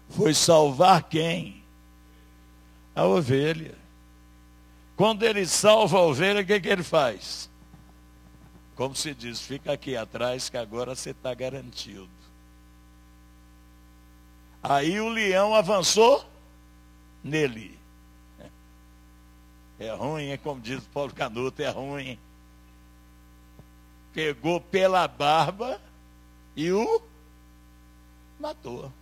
Foi salvar quem? A ovelha. Quando ele salva a ovelha, o que ele faz? Como se diz, fica aqui atrás que agora você está garantido. Aí o leão avançou nele. É ruim, é como diz o Paulo Canuto, é ruim. Pegou pela barba e o matou.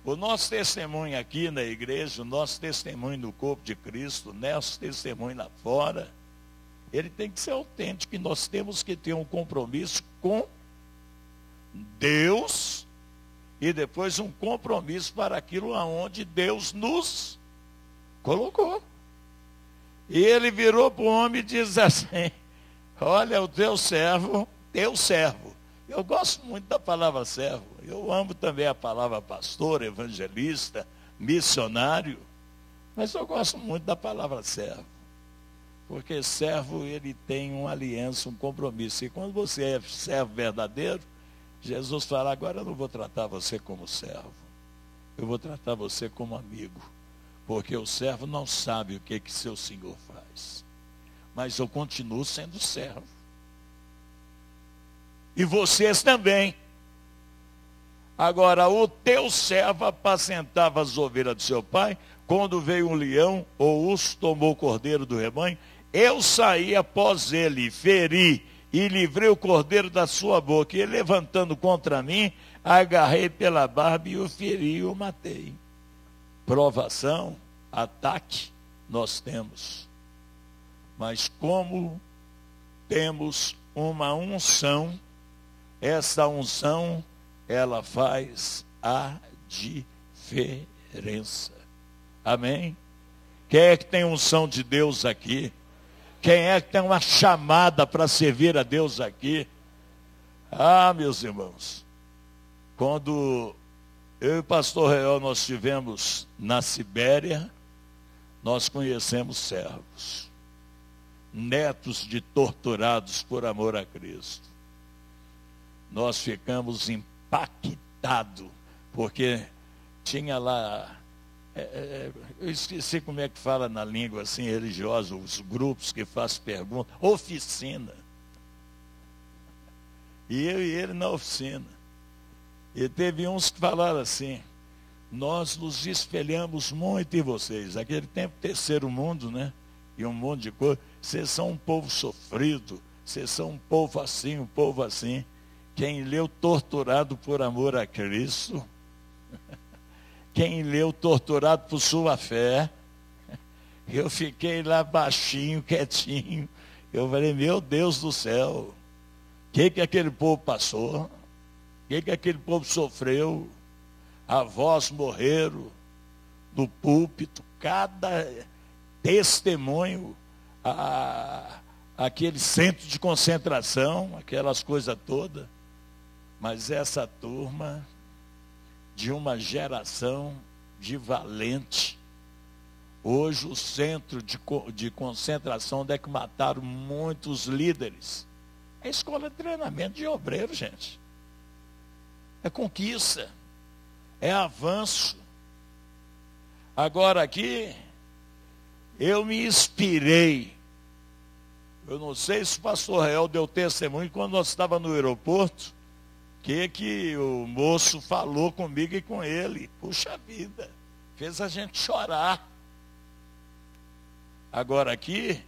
O nosso testemunho aqui na igreja, o nosso testemunho no corpo de Cristo, nosso testemunho lá fora, ele tem que ser autêntico, e nós temos que ter um compromisso com Deus e depois um compromisso para aquilo aonde Deus nos colocou. E ele virou para o homem e diz assim, olha, o teu servo, eu gosto muito da palavra servo, eu amo também a palavra pastor, evangelista, missionário, mas eu gosto muito da palavra servo. Porque servo, ele tem uma aliança, um compromisso. E quando você é servo verdadeiro, Jesus fala, agora eu não vou tratar você como servo. Eu vou tratar você como amigo. Porque o servo não sabe o que seu senhor faz. Mas eu continuo sendo servo. E vocês também. Agora, o teu servo apacentava as ovelhas do seu pai. Quando veio um leão ou urso tomou o cordeiro do rebanho, eu saí após ele, feri e livrei o cordeiro da sua boca. E ele, levantando contra mim, agarrei pela barba e o feri e o matei. Provação, ataque, nós temos. Mas como temos uma unção, essa unção, ela faz a diferença. Amém? Quem é que tem unção de Deus aqui? Quem é que tem uma chamada para servir a Deus aqui? Ah, meus irmãos, quando eu e o pastor Real nós estivemos na Sibéria, nós conhecemos servos, netos de torturados por amor a Cristo. Nós ficamos impactados, porque tinha lá, eu esqueci como é que fala na língua assim religiosa, os grupos que fazem perguntas, oficina. E eu e ele na oficina. E teve uns que falaram assim, nós nos espelhamos muito em vocês. Aquele tempo, terceiro mundo, né? E um monte de coisa. Vocês são um povo sofrido, vocês são um povo assim, um povo assim. Quem leu Torturado por Amor a Cristo, quem leu Torturado por Sua Fé, eu fiquei lá baixinho, quietinho. Eu falei, meu Deus do céu, o que aquele povo passou? O que aquele povo sofreu? Avós morreram no púlpito, cada testemunho, aquele centro de concentração, aquelas coisas todas. Mas essa turma, de uma geração de valente, hoje o centro de concentração onde é que mataram muitos líderes. É escola de treinamento de obreiro, gente. É conquista, é avanço. Agora aqui, eu me inspirei. Eu não sei se o pastor Real deu testemunho quando nós estávamos no aeroporto, que o moço falou comigo e com ele. Puxa vida, fez a gente chorar. Agora aqui,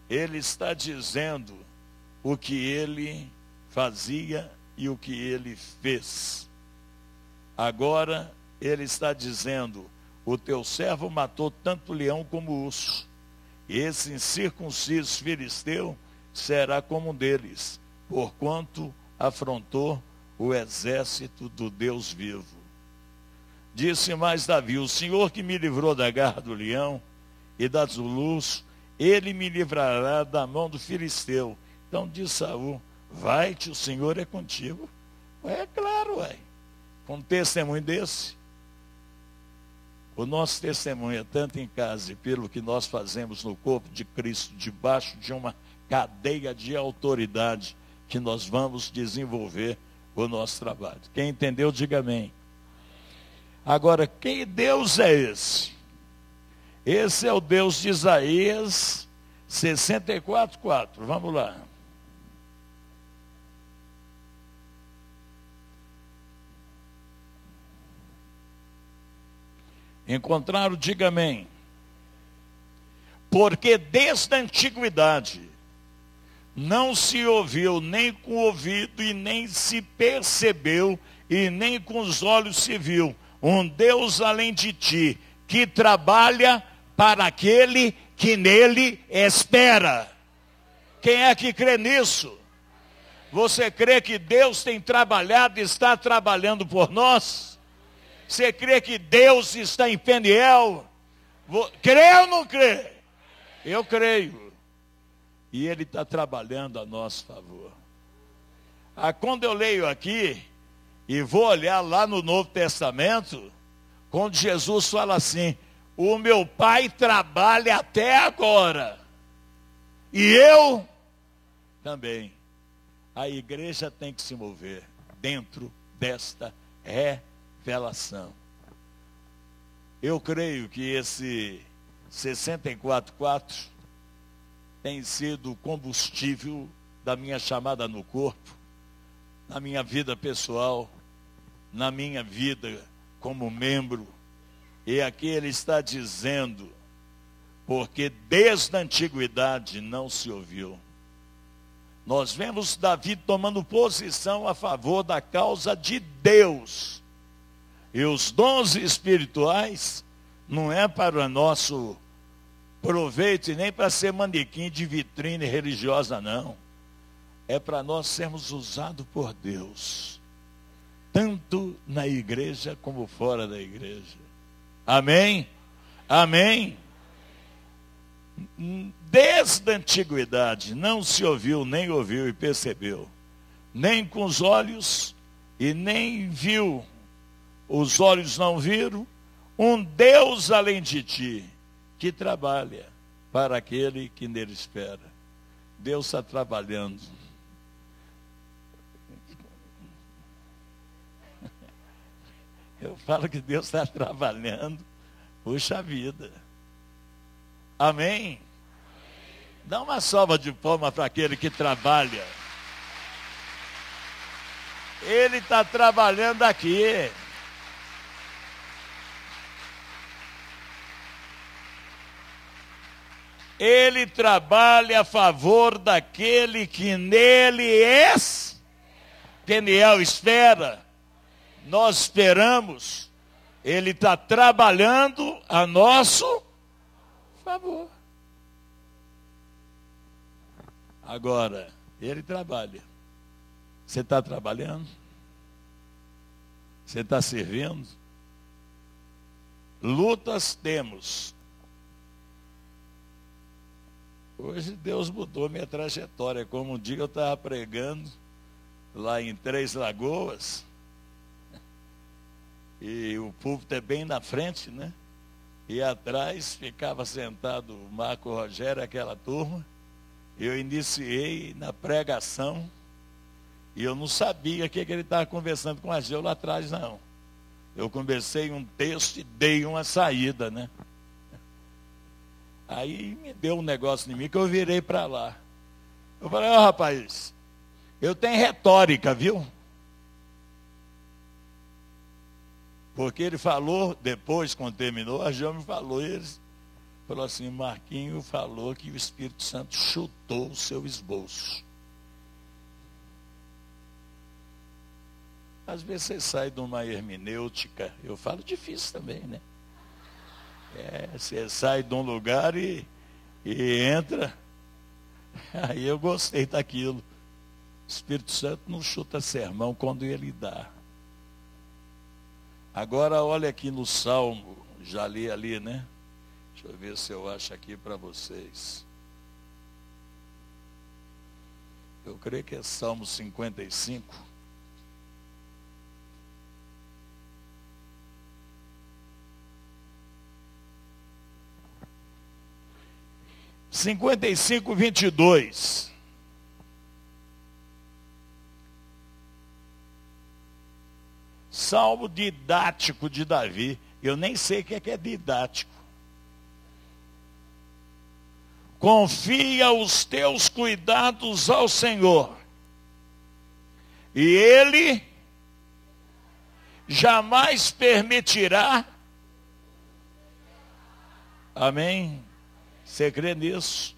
ele está dizendo o que ele fazia e o que ele fez. Agora, ele está dizendo, o teu servo matou tanto leão como urso. Esse incircunciso filisteu será como um deles, porquanto afrontou o exército do Deus vivo. Disse mais Davi, o Senhor que me livrou da garra do leão e da do urso, ele me livrará da mão do filisteu. Então disse Saul, vai-te, o Senhor é contigo. É claro, com um testemunho desse. O nosso testemunho é tanto em casa e pelo que nós fazemos no corpo de Cristo, debaixo de uma cadeia de autoridade que nós vamos desenvolver o nosso trabalho. Quem entendeu, diga amém. Agora, que Deus é esse? Esse é o Deus de Isaías 64:4. Vamos lá. Encontraram, diga amém. Porque desde a antiguidade não se ouviu nem com o ouvido e nem se percebeu e nem com os olhos se viu um Deus além de ti, que trabalha para aquele que nele espera. Quem é que crê nisso? Você crê que Deus tem trabalhado e está trabalhando por nós? Você crê que Deus está em Peniel? Crê ou não crê? Eu creio. E Ele está trabalhando a nosso favor. Quando eu leio aqui, e vou olhar lá no Novo Testamento, quando Jesus fala assim, o meu Pai trabalha até agora. E eu também. A igreja tem que se mover dentro desta revelação. Eu creio que esse 64.4 tem sido o combustível da minha chamada no corpo, na minha vida pessoal, na minha vida como membro. E aqui ele está dizendo, porque desde a antiguidade não se ouviu. Nós vemos Davi tomando posição a favor da causa de Deus. E os dons espirituais não é para nosso proveito e nem para ser manequim de vitrine religiosa, não. É para nós sermos usados por Deus, tanto na igreja como fora da igreja. Amém? Amém? Desde a antiguidade não se ouviu, nem ouviu e percebeu, nem com os olhos e nem viu, os olhos não viram, um Deus além de ti, que trabalha para aquele que nele espera. Deus está trabalhando. Eu falo que Deus está trabalhando, puxa vida. Amém? Dá uma salva de palmas para aquele que trabalha. Ele está trabalhando aqui. Ele trabalha a favor daquele que nele Peniel espera. Nós esperamos. Ele está trabalhando a nosso favor. Agora, ele trabalha. Você está trabalhando? Você está servindo? Lutas temos. Hoje Deus mudou minha trajetória. Como um dia eu estava pregando lá em Três Lagoas. E o púlpito é bem na frente, né? E atrás ficava sentado o Marco Rogério, aquela turma. Eu iniciei na pregação. E eu não sabia o que ele estava conversando com a Geu lá atrás, não. Eu comecei um texto e dei uma saída, né? Aí me deu um negócio em mim que eu virei para lá. Eu falei, ó rapaz, eu tenho retórica, viu? Porque ele falou, depois, quando terminou, a Geu me falou, ele falou assim, Marquinho falou que o Espírito Santo chutou o seu esboço. Às vezes você sai de uma hermenêutica, eu falo difícil também, né? Você sai de um lugar e entra, aí eu gostei daquilo. O Espírito Santo não chuta sermão quando ele dá. Agora olha aqui no Salmo, já li ali, né? Deixa eu ver se eu acho aqui para vocês. Eu creio que é Salmo 55. 55:22. Salmo didático de Davi. Eu nem sei o que é didático. Confia os teus cuidados ao Senhor, e Ele jamais permitirá. Amém? Você crê nisso?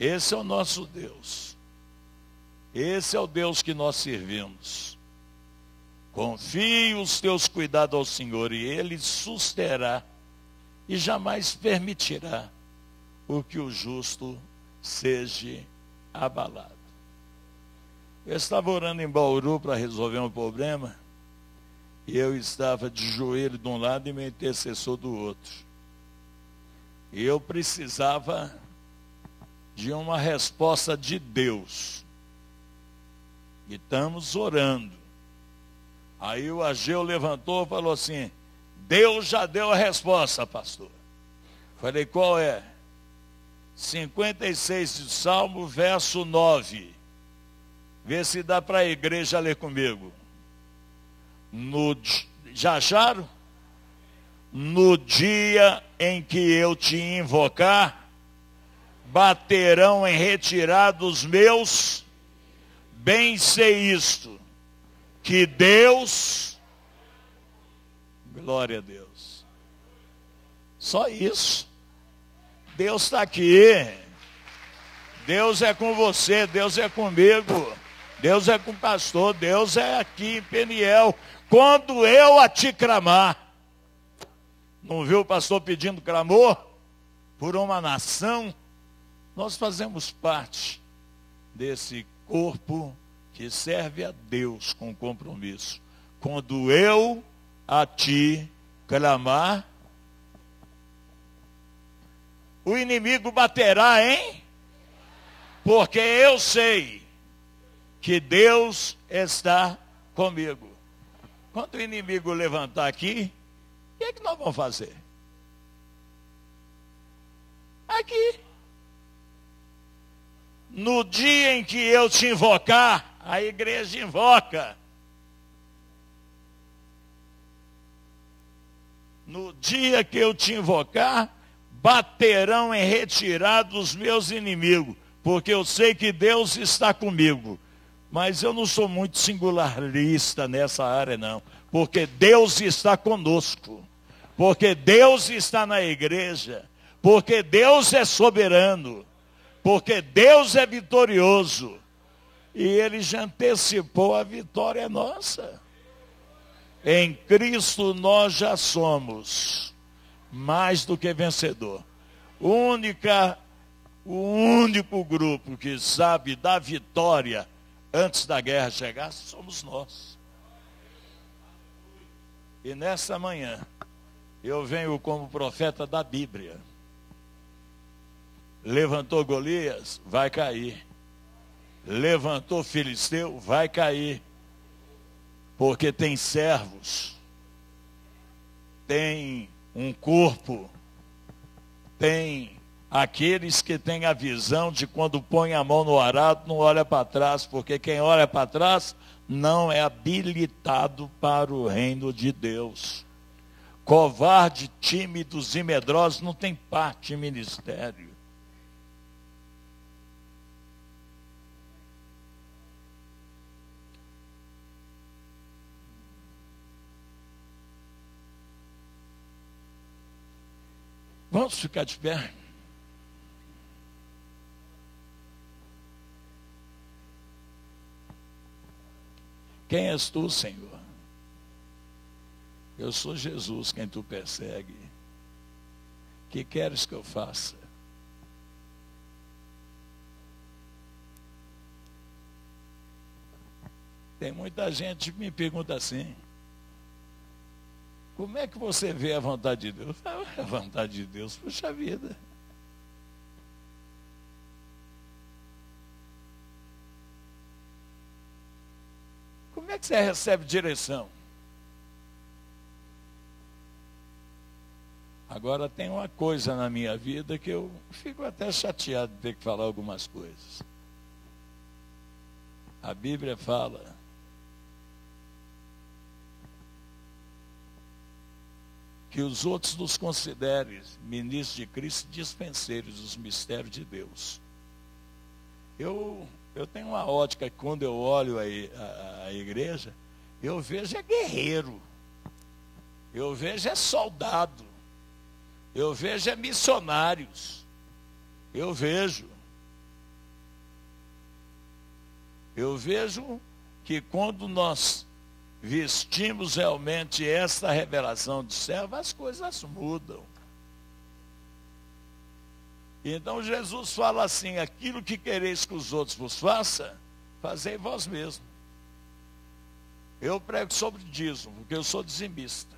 Esse é o nosso Deus. Esse é o Deus que nós servimos. Confie os teus cuidados ao Senhor, e Ele susterá e jamais permitirá o que o justo seja abalado. Eu estava orando em Bauru para resolver um problema, e eu estava de joelho de um lado e meu intercessor do outro. E eu precisava de uma resposta de Deus. E estamos orando. Aí o Ageu levantou e falou assim, Deus já deu a resposta, pastor. Falei, qual é? 56 de Salmo, verso 9. Vê se dá para a igreja ler comigo. Já acharam? No dia em que eu te invocar, baterão em retirada os meus. Bem sei isto, que Deus, glória a Deus, só isso. Deus está aqui, Deus é com você, Deus é comigo, Deus é com o pastor, Deus é aqui em Peniel. Quando eu a te clamar, não viu o pastor pedindo clamor por uma nação? Nós fazemos parte desse corpo que serve a Deus com compromisso. Quando eu a ti clamar, o inimigo baterá, hein? Porque eu sei que Deus está comigo. Quando o inimigo levantar aqui, o que é que nós vamos fazer? Aqui. No dia em que eu te invocar, a igreja invoca. No dia que eu te invocar, baterão em retirada os meus inimigos, porque eu sei que Deus está comigo. Mas eu não sou muito singularista nessa área, não. Porque Deus está conosco. Porque Deus está na igreja. Porque Deus é soberano. Porque Deus é vitorioso. E Ele já antecipou, a vitória nossa. Em Cristo nós já somos mais do que vencedor. O único grupo que sabe da vitória antes da guerra chegar, somos nós. E nessa manhã, eu venho como profeta da Bíblia. Levantou Golias, vai cair. Levantou Filisteu, vai cair. Porque tem servos, tem um corpo, tem aqueles que têm a visão de quando põe a mão no arado, não olha para trás, porque quem olha para trás não é habilitado para o reino de Deus. Covarde, tímidos e medrosos não tem parte em ministério. Vamos ficar de pé. Quem és tu, Senhor? Eu sou Jesus, quem tu persegue. Que queres que eu faça? Tem muita gente que me pergunta assim: como é que você vê a vontade de Deus? A vontade de Deus, puxa vida. Como é que você recebe direção? Agora tem uma coisa na minha vida que eu fico até chateado de ter que falar algumas coisas. A Bíblia fala que os outros nos considerem ministros de Cristo, dispenseiros dos mistérios de Deus. Eu tenho uma ótica que quando eu olho a igreja, eu vejo é guerreiro, eu vejo é soldado, eu vejo é missionários, eu vejo que quando nós vestimos realmente esta revelação de servo, as coisas mudam. Então Jesus fala assim: aquilo que quereis que os outros vos façam, fazei vós mesmos. Eu prego sobre dízimo, porque eu sou dizimista.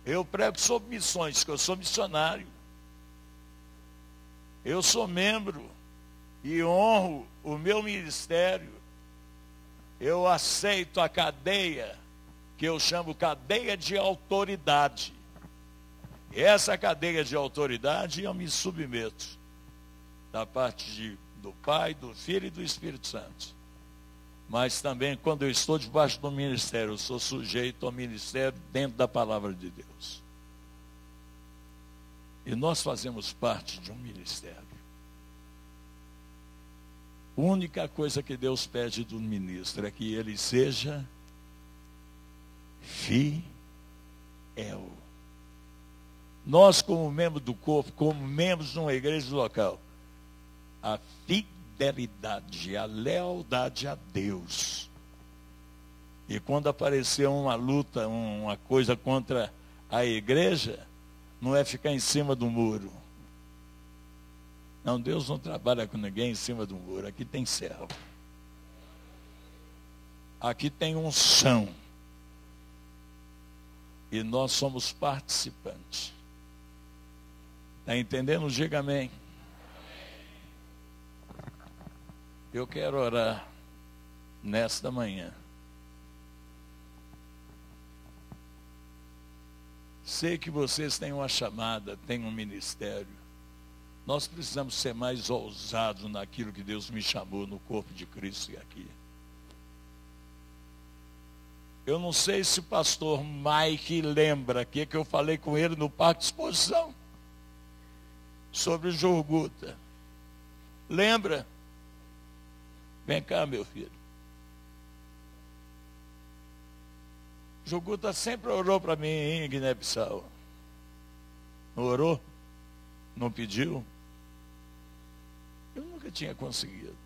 Eu prego sobre missões, porque eu sou missionário. Eu sou membro e honro o meu ministério. Eu aceito a cadeia, que eu chamo cadeia de autoridade. Essa cadeia de autoridade eu me submeto, da parte do Pai, do Filho e do Espírito Santo. Mas também, quando eu estou debaixo do ministério, eu sou sujeito ao ministério dentro da palavra de Deus. E nós fazemos parte de um ministério. A única coisa que Deus pede do ministro é que ele seja fiel. Nós, como membro do corpo, como membros de uma igreja local, a fidelidade, a lealdade a Deus. E quando aparecer uma luta, uma coisa contra a igreja, não é ficar em cima do muro. Não, Deus não trabalha com ninguém em cima do muro. Aqui tem servo. Aqui tem unção. E nós somos participantes. Está entendendo? Diga amém. Eu quero orar nesta manhã. Sei que vocês têm uma chamada, têm um ministério. Nós precisamos ser mais ousados naquilo que Deus me chamou no corpo de Cristo e aqui. Eu não sei se o pastor Mike lembra que eu falei com ele no Parque de Exposição sobre o Jorguta. Lembra? Vem cá, meu filho. Jorguta sempre orou para mim em Guiné-Bissau. Não orou? Não pediu? Eu nunca tinha conseguido.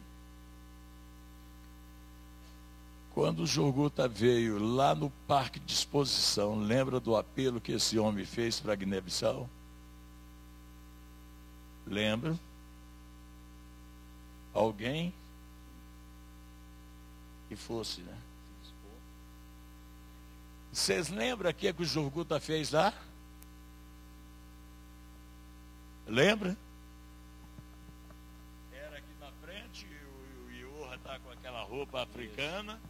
Quando o Jorguta veio lá no Parque de Exposição, lembra do apelo que esse homem fez para Guiné-Bissau? Lembra? Alguém que fosse, né? Vocês lembram o que o Jorguta fez lá? Lembra? Era aqui na frente, o Iorra está com aquela roupa africana.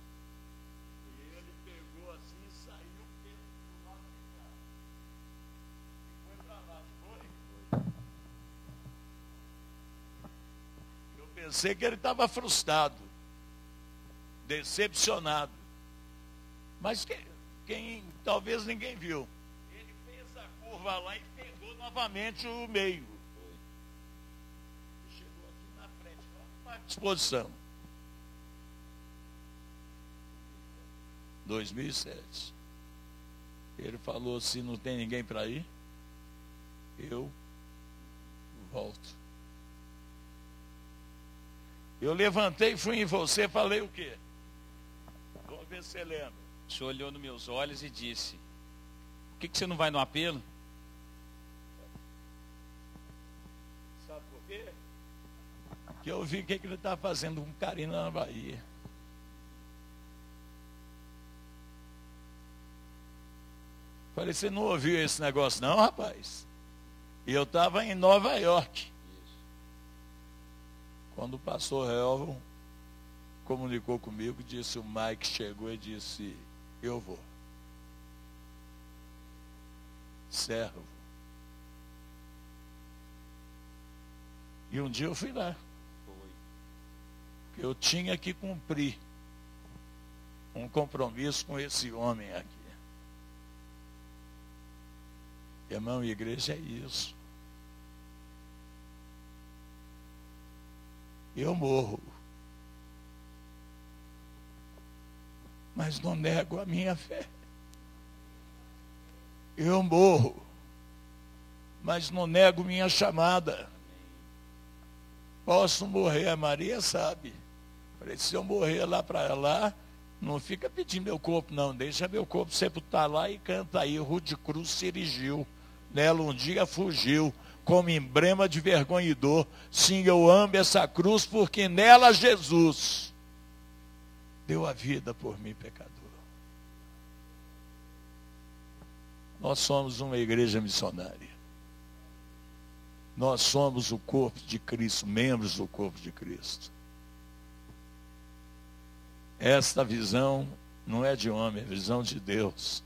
E ele pegou assim e saiu do lado de cá. E foi para lá, não foi? Eu pensei que ele estava frustrado, decepcionado. Mas talvez ninguém viu. Ele fez a curva lá e pegou novamente o meio. Chegou aqui na frente, à disposição. 2007. Ele falou assim, não tem ninguém para ir? Eu volto. Eu levantei, fui em você, falei o quê? Vamos ver se você lembra. O senhor olhou nos meus olhos e disse: por que você não vai no apelo? Sabe por quê? Que eu vi que ele está fazendo com Karina na Bahia. Falei, você não ouviu esse negócio não, rapaz? E eu estava em Nova York. Quando o pastor Helvon comunicou comigo, disse, o Mike chegou e disse, eu vou. Servo. E um dia eu fui lá. Eu tinha que cumprir um compromisso com esse homem aqui. Irmão, igreja é isso. Eu morro. Mas não nego a minha fé. Eu morro. Mas não nego minha chamada. Posso morrer, a Maria sabe. Falei, se eu morrer lá para lá, não fica pedindo meu corpo, não. Deixa meu corpo sepultar lá e canta aí. Rude Cruz se erigiu. Nela um dia fugiu, como emblema de vergonha e dor. Sim, eu amo essa cruz, porque nela Jesus deu a vida por mim, pecador. Nós somos uma igreja missionária. Nós somos o corpo de Cristo, membros do corpo de Cristo. Esta visão não é de homem, é visão de Deus.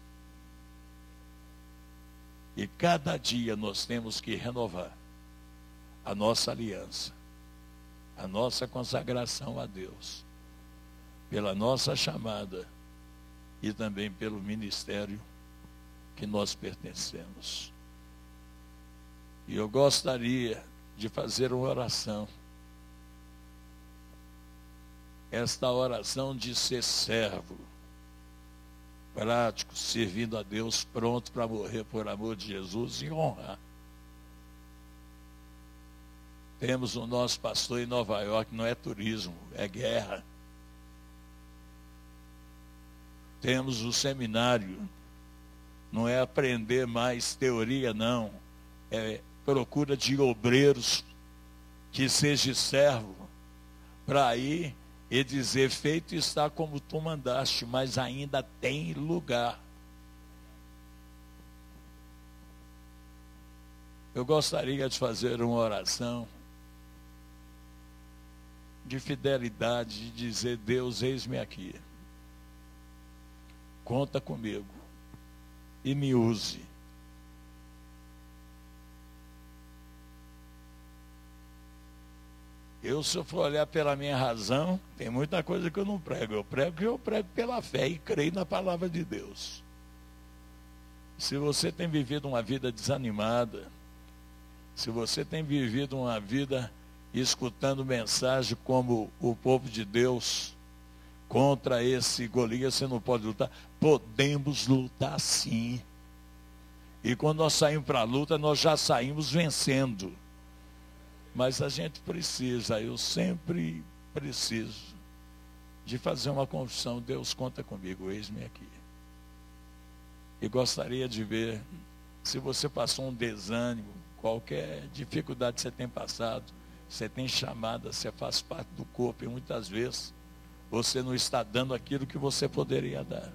E cada dia nós temos que renovar a nossa aliança, a nossa consagração a Deus, pela nossa chamada e também pelo ministério que nós pertencemos. E eu gostaria de fazer uma oração. Esta oração de ser servo, prático, servindo a Deus, pronto para morrer por amor de Jesus e honrar. Temos o nosso pastor em Nova York, não é turismo, é guerra. Temos o seminário, não é aprender mais teoria, não. É procura de obreiros que seja servo, para ir e dizer, feito está como tu mandaste, mas ainda tem lugar. Eu gostaria de fazer uma oração de fidelidade, de dizer, Deus, eis-me aqui. Conta comigo e me use. Se eu for olhar pela minha razão, tem muita coisa que eu não prego. Eu prego pela fé e creio na palavra de Deus. Se você tem vivido uma vida desanimada, se você tem vivido uma vida escutando mensagem como o povo de Deus, contra esse Golias você não pode lutar. Podemos lutar sim. E quando nós saímos para a luta, nós já saímos vencendo. Mas a gente precisa, eu sempre preciso de fazer uma confissão. Deus, conta comigo, eis-me aqui. E gostaria de ver, se você passou um desânimo, qualquer dificuldade que você tem passado, você tem chamada, você faz parte do corpo e muitas vezes você não está dando aquilo que você poderia dar.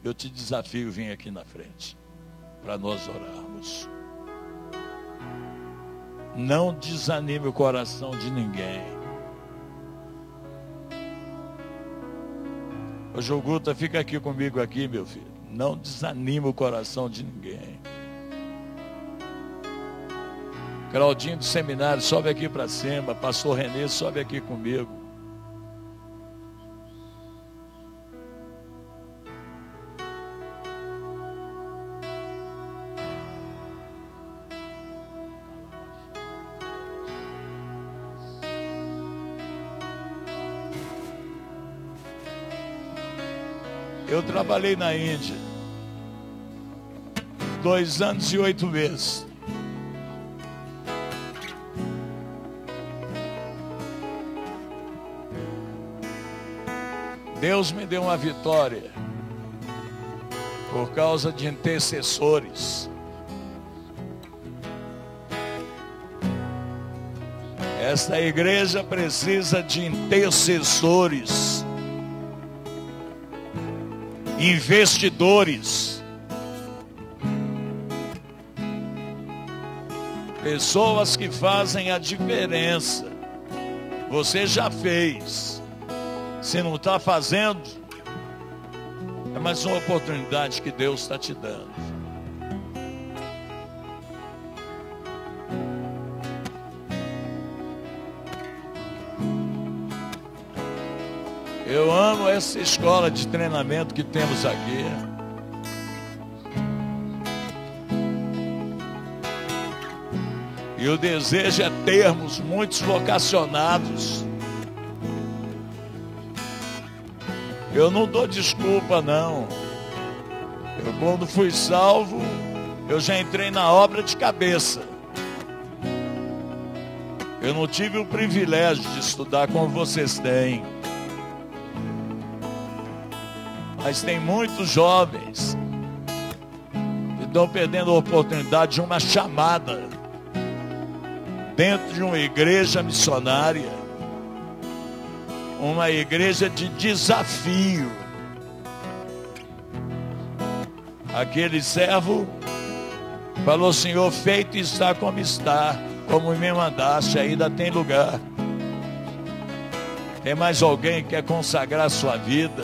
Eu te desafio a vir aqui na frente para nós orarmos. Não desanime o coração de ninguém. Ô Joguta, fica aqui comigo aqui, meu filho. Não desanime o coração de ninguém. Claudinho do seminário, sobe aqui para cima. Pastor Renê, sobe aqui comigo. Eu trabalhei na Índia 2 anos e 8 meses. Deus me deu uma vitória por causa de intercessores. Esta igreja precisa de intercessores, investidores, pessoas que fazem a diferença. Você já fez. Se não está fazendo, é mais uma oportunidade que Deus está te dando. Eu amo essa escola de treinamento que temos aqui. E o desejo é termos muitos vocacionados. Eu não dou desculpa, não. Eu, quando fui salvo, eu já entrei na obra de cabeça. Eu não tive o privilégio de estudar como vocês têm. Mas tem muitos jovens que estão perdendo a oportunidade de uma chamada dentro de uma igreja missionária, uma igreja de desafio. Aquele servo falou: Senhor, feito está como está, como me mandaste, ainda tem lugar. Tem mais alguém que quer consagrar sua vida?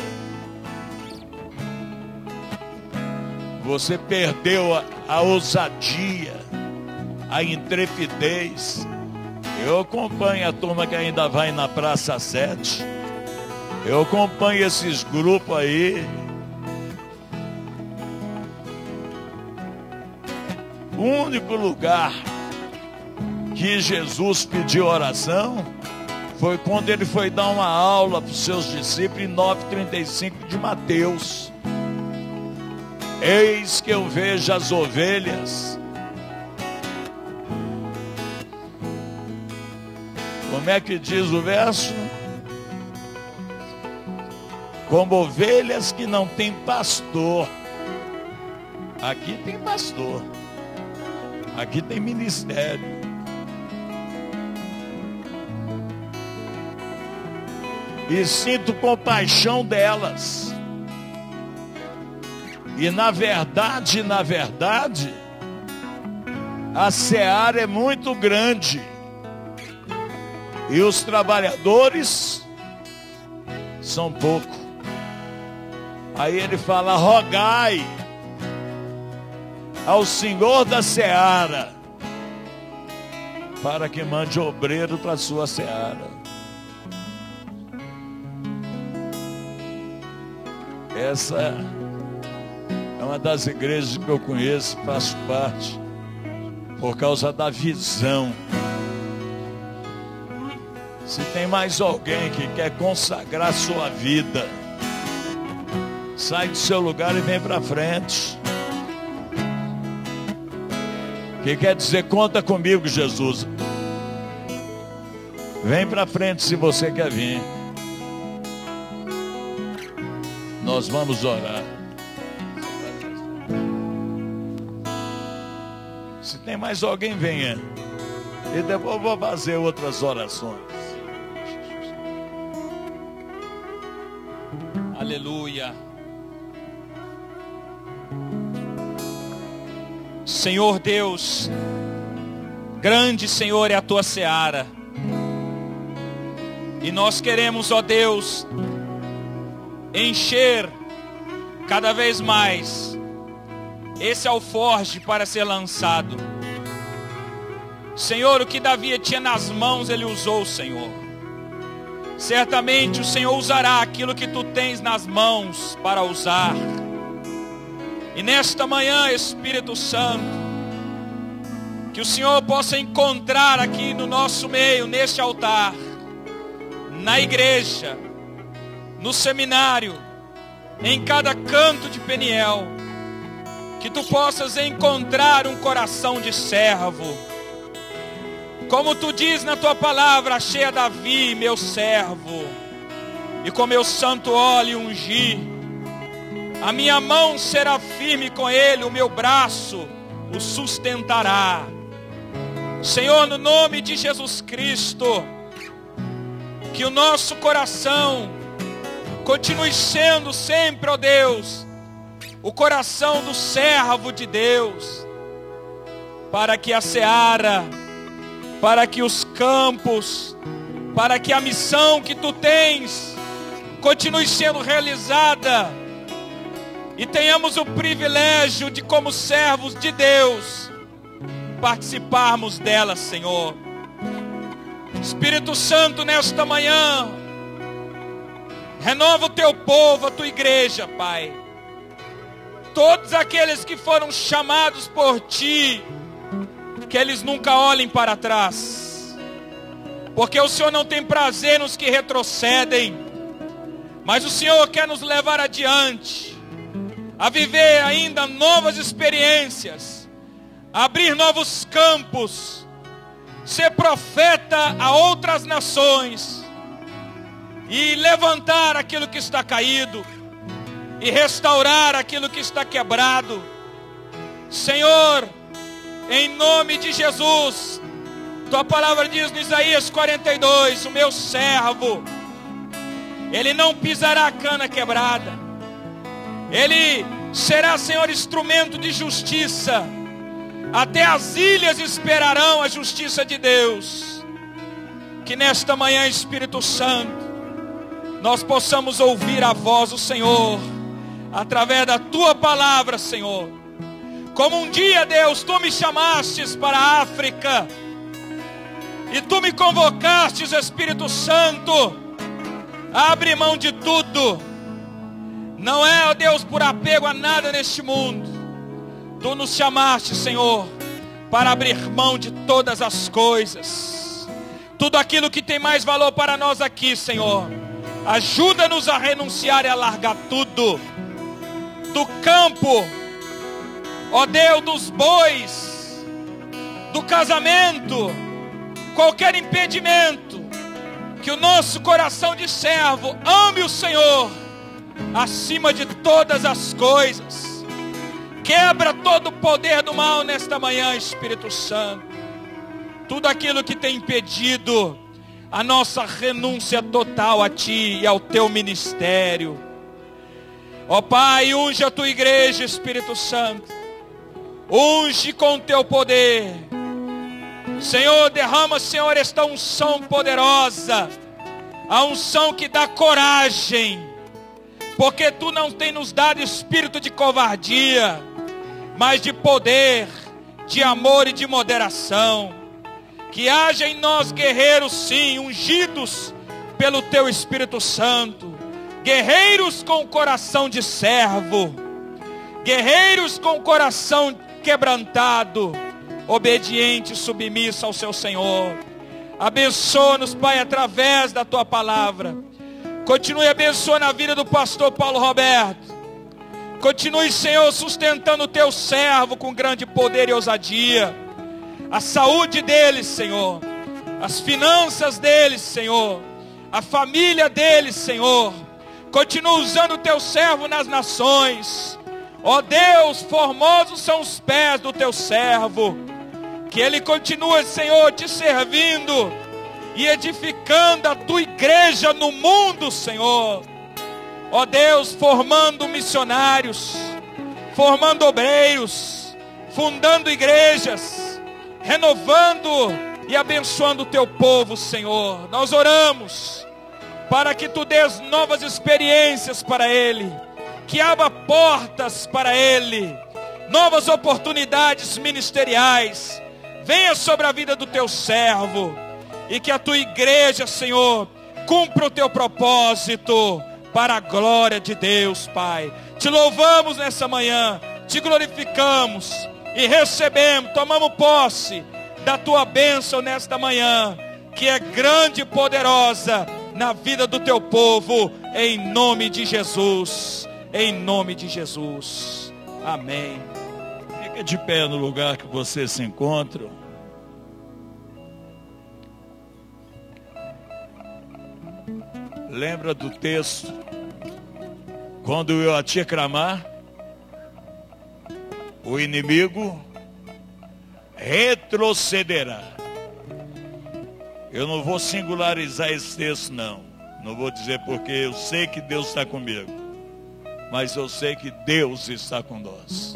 Você perdeu a ousadia, a intrepidez. Eu acompanho a turma que ainda vai na Praça 7. Eu acompanho esses grupos aí. O único lugar que Jesus pediu oração foi quando ele foi dar uma aula para os seus discípulos em 9:35 de Mateus. Eis que eu vejo as ovelhas. Como é que diz o verso? Como ovelhas que não têm pastor. Aqui tem pastor. Aqui tem ministério. E sinto compaixão delas. E na verdade, a seara é muito grande. E os trabalhadores são poucos. Aí ele fala: rogai ao Senhor da seara para que mande obreiro para a sua seara. Essa é uma das igrejas que eu conheço, faço parte, por causa da visão. Se tem mais alguém que quer consagrar sua vida, sai do seu lugar e vem para frente. Que quer dizer: conta comigo, Jesus. Vem para frente se você quer vir. Nós vamos orar. Se tem mais alguém, venha. E depois eu vou fazer outras orações. Aleluia. Senhor Deus, grande, Senhor, é a tua seara. E nós queremos, ó Deus, encher cada vez mais esse alforje para ser lançado. Senhor, o que Davi tinha nas mãos, ele usou, Senhor. Certamente o Senhor usará aquilo que tu tens nas mãos para usar. E nesta manhã, Espírito Santo, que o Senhor possa encontrar aqui no nosso meio, neste altar, na igreja, no seminário, em cada canto de Peniel, que tu possas encontrar um coração de servo. Como tu diz na tua palavra: achei a Davi, meu servo, e com meu santo óleo ungi. A minha mão será firme com ele, o meu braço o sustentará. Senhor, no nome de Jesus Cristo, que o nosso coração continue sendo sempre, ó Deus, o coração do servo de Deus, para que a seara, para que os campos, para que a missão que tu tens continue sendo realizada, e tenhamos o privilégio de, como servos de Deus, participarmos dela, Senhor. Espírito Santo, nesta manhã, renova o teu povo, a tua igreja, Pai. Todos aqueles que foram chamados por ti, que eles nunca olhem para trás, porque o Senhor não tem prazer nos que retrocedem, mas o Senhor quer nos levar adiante, a viver ainda novas experiências, abrir novos campos, ser profeta a outras nações, e levantar aquilo que está caído, e restaurar aquilo que está quebrado. Senhor, em nome de Jesus, tua palavra diz no Isaías 42, o meu servo, ele não pisará a cana quebrada, ele será, Senhor, instrumento de justiça, até as ilhas esperarão a justiça de Deus. Que nesta manhã, Espírito Santo, nós possamos ouvir a voz do Senhor, através da tua palavra, Senhor, Como um dia, Deus, tu me chamastes para a África, e tu me convocastes, Espírito Santo, a abrir mão de tudo. Não é, ó Deus, por apego a nada neste mundo. Tu nos chamaste, Senhor, para abrir mão de todas as coisas. Tudo aquilo que tem mais valor para nós aqui, Senhor. Ajuda-nos a renunciar e a largar tudo. Do campo, ó Deus, dos bois, do casamento, qualquer impedimento, que o nosso coração de servo ame o Senhor acima de todas as coisas. Quebra todo o poder do mal nesta manhã, Espírito Santo. Tudo aquilo que tem impedido a nossa renúncia total a Ti e ao Teu ministério. Ó Pai, unge a Tua igreja, Espírito Santo. Unge com o Teu poder. Senhor, derrama, Senhor, esta unção poderosa. A unção que dá coragem. Porque Tu não tem nos dado espírito de covardia, mas de poder, de amor e de moderação. Que haja em nós guerreiros, sim, ungidos pelo Teu Espírito Santo. Guerreiros com coração de servo. Guerreiros com coração quebrantado, obediente e submisso ao Seu Senhor. Abençoa-nos, Pai, através da Tua palavra. Continue abençoando a vida do pastor Paulo Roberto. Continue, Senhor, sustentando o Teu servo com grande poder e ousadia. A saúde dele, Senhor. As finanças dele, Senhor. A família dele, Senhor. Continua usando o Teu servo nas nações. Ó Deus, formosos são os pés do Teu servo. Que ele continue, Senhor, Te servindo e edificando a Tua igreja no mundo, Senhor. Ó Deus, formando missionários, formando obreiros, fundando igrejas, renovando e abençoando o Teu povo, Senhor. Nós oramos para que Tu dês novas experiências para ele, que abra portas para ele, novas oportunidades ministeriais. Venha sobre a vida do Teu servo. E que a Tua igreja, Senhor, cumpra o Teu propósito para a glória de Deus, Pai. Te louvamos nessa manhã, Te glorificamos e recebemos, tomamos posse da Tua bênção nesta manhã, que é grande e poderosa na vida do Teu povo, em nome de Jesus. Em nome de Jesus. Amém. Fica de pé no lugar que você se encontra. Lembra do texto? Quando eu a te clamar, o inimigo retrocederá. Eu não vou singularizar esse texto, não. Não vou dizer porque eu sei que Deus está comigo. Mas eu sei que Deus está com nós.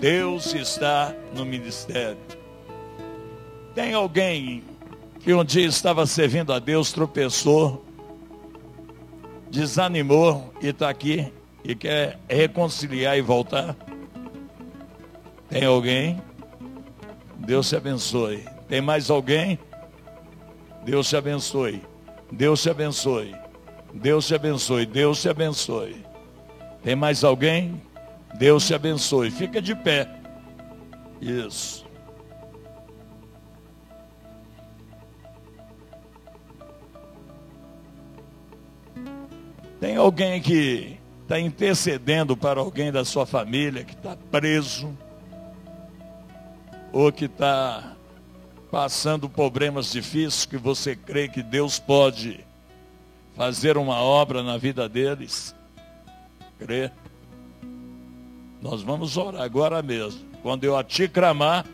Deus está no ministério. Tem alguém que um dia estava servindo a Deus, tropeçou, desanimou e está aqui e quer reconciliar e voltar? Tem alguém? Deus te abençoe. Tem mais alguém? Deus te abençoe. Deus te abençoe. Deus te abençoe. Deus te abençoe. Tem mais alguém? Deus te abençoe. Fica de pé. Isso. Tem alguém que está intercedendo para alguém da sua família que está preso, ou que está passando problemas difíceis, que você crê que Deus pode fazer uma obra na vida deles? Crê? Nós vamos orar agora mesmo. Quando eu a te clamar,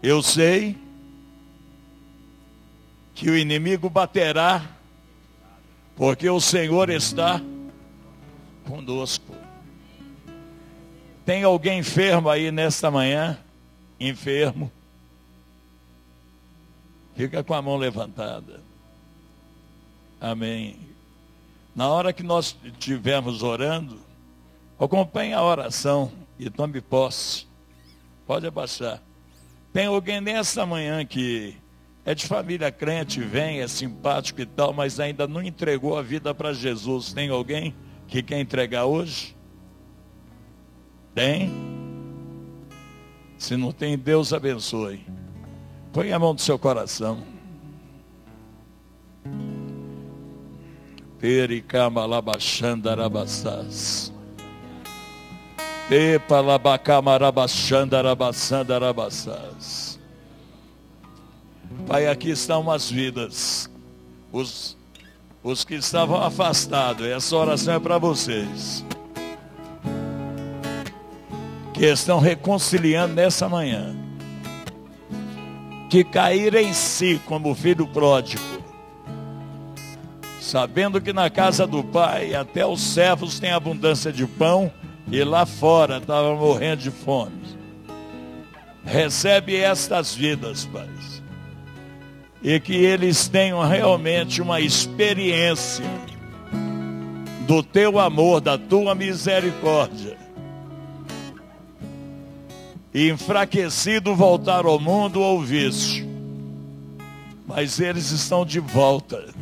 eu sei que o inimigo baterá, porque o Senhor está conosco. Tem alguém enfermo aí nesta manhã? Enfermo? Fica com a mão levantada. Amém. Na hora que nós estivermos orando, Acompanhe a oração e tome posse. Pode abaixar. Tem alguém nessa manhã que é de família crente, vem, é simpático e tal, mas ainda não entregou a vida para Jesus. Tem alguém que quer entregar hoje? Tem? Se não tem, Deus abençoe. Põe a mão no seu coração. Pericamalabaxandarabassas. Epalabacamarabaxandarabassandarabassas. Pai, aqui estão umas vidas. Os que estavam afastados. Essa oração é para vocês. Que estão reconciliando nessa manhã. Que caíram em si como filho pródigo. Sabendo que na casa do Pai até os servos têm abundância de pão. E lá fora estavam morrendo de fome. Recebe estas vidas, Pai. E que eles tenham realmente uma experiência do teu amor, da tua misericórdia. E enfraquecido voltar ao mundo ou vício. Mas eles estão de volta.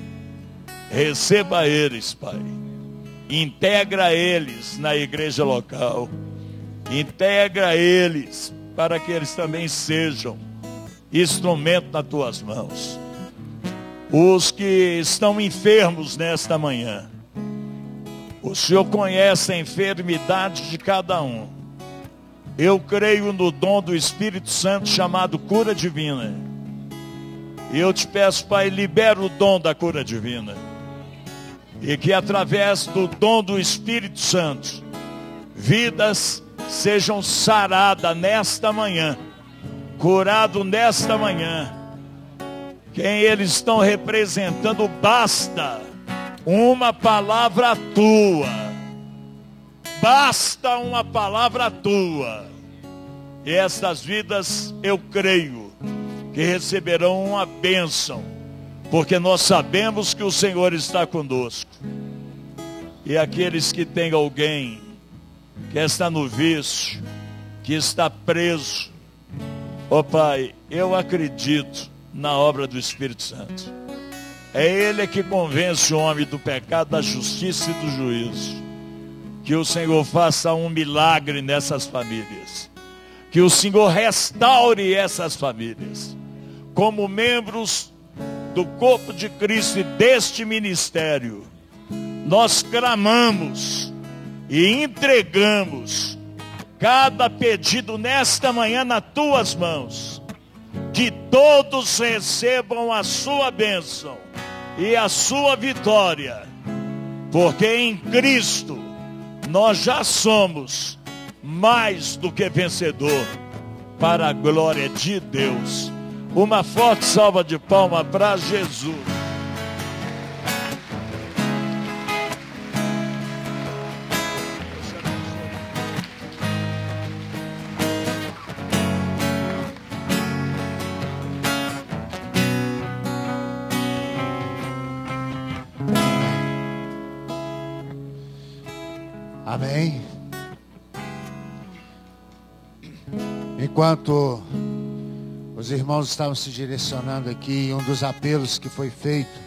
Receba eles, Pai. Integra eles na igreja local. Integra eles para que eles também sejam instrumento nas tuas mãos. Os que estão enfermos nesta manhã. O Senhor conhece a enfermidade de cada um. Eu creio no dom do Espírito Santo chamado cura divina. E eu te peço, Pai, libera o dom da cura divina. E que através do dom do Espírito Santo, vidas sejam saradas nesta manhã, curado nesta manhã. Quem eles estão representando, basta uma palavra tua. Basta uma palavra tua. E estas vidas, eu creio, que receberão uma bênção. Porque nós sabemos que o Senhor está conosco. E aqueles que têm alguém que está no vício, que está preso, ó Pai, eu acredito na obra do Espírito Santo. É Ele que convence o homem do pecado, da justiça e do juízo. Que o Senhor faça um milagre nessas famílias. Que o Senhor restaure essas famílias. Como membros do corpo de Cristo e deste ministério, nós clamamos e entregamos cada pedido nesta manhã nas tuas mãos. Que todos recebam a sua bênção e a sua vitória. Porque em Cristo nós já somos mais do que vencedor, para a glória de Deus. Uma forte salva de palmas para Jesus. Amém. Enquanto os irmãos estavam se direcionando aqui, um dos apelos que foi feito,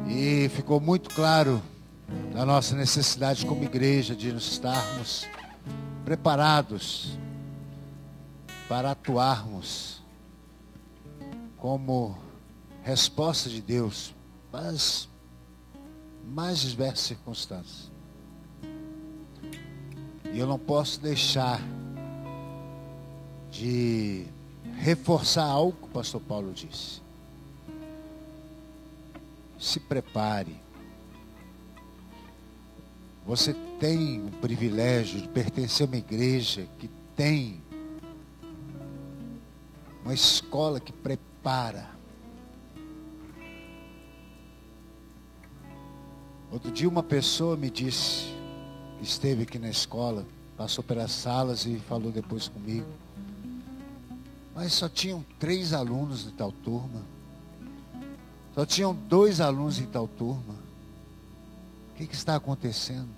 e ficou muito claro da nossa necessidade como igreja de nos estarmos preparados para atuarmos como resposta de Deus para as mais diversas circunstâncias. E eu não posso deixar de reforçar algo que o pastor Paulo disse. Se prepare. Você tem o privilégio de pertencer a uma igreja que tem uma escola que prepara. Outro dia uma pessoa me disse, que esteve aqui na escola, passou pelas salas e falou depois comigo, mas só tinham 3 alunos em tal turma, só tinham 2 alunos em tal turma. O que está acontecendo?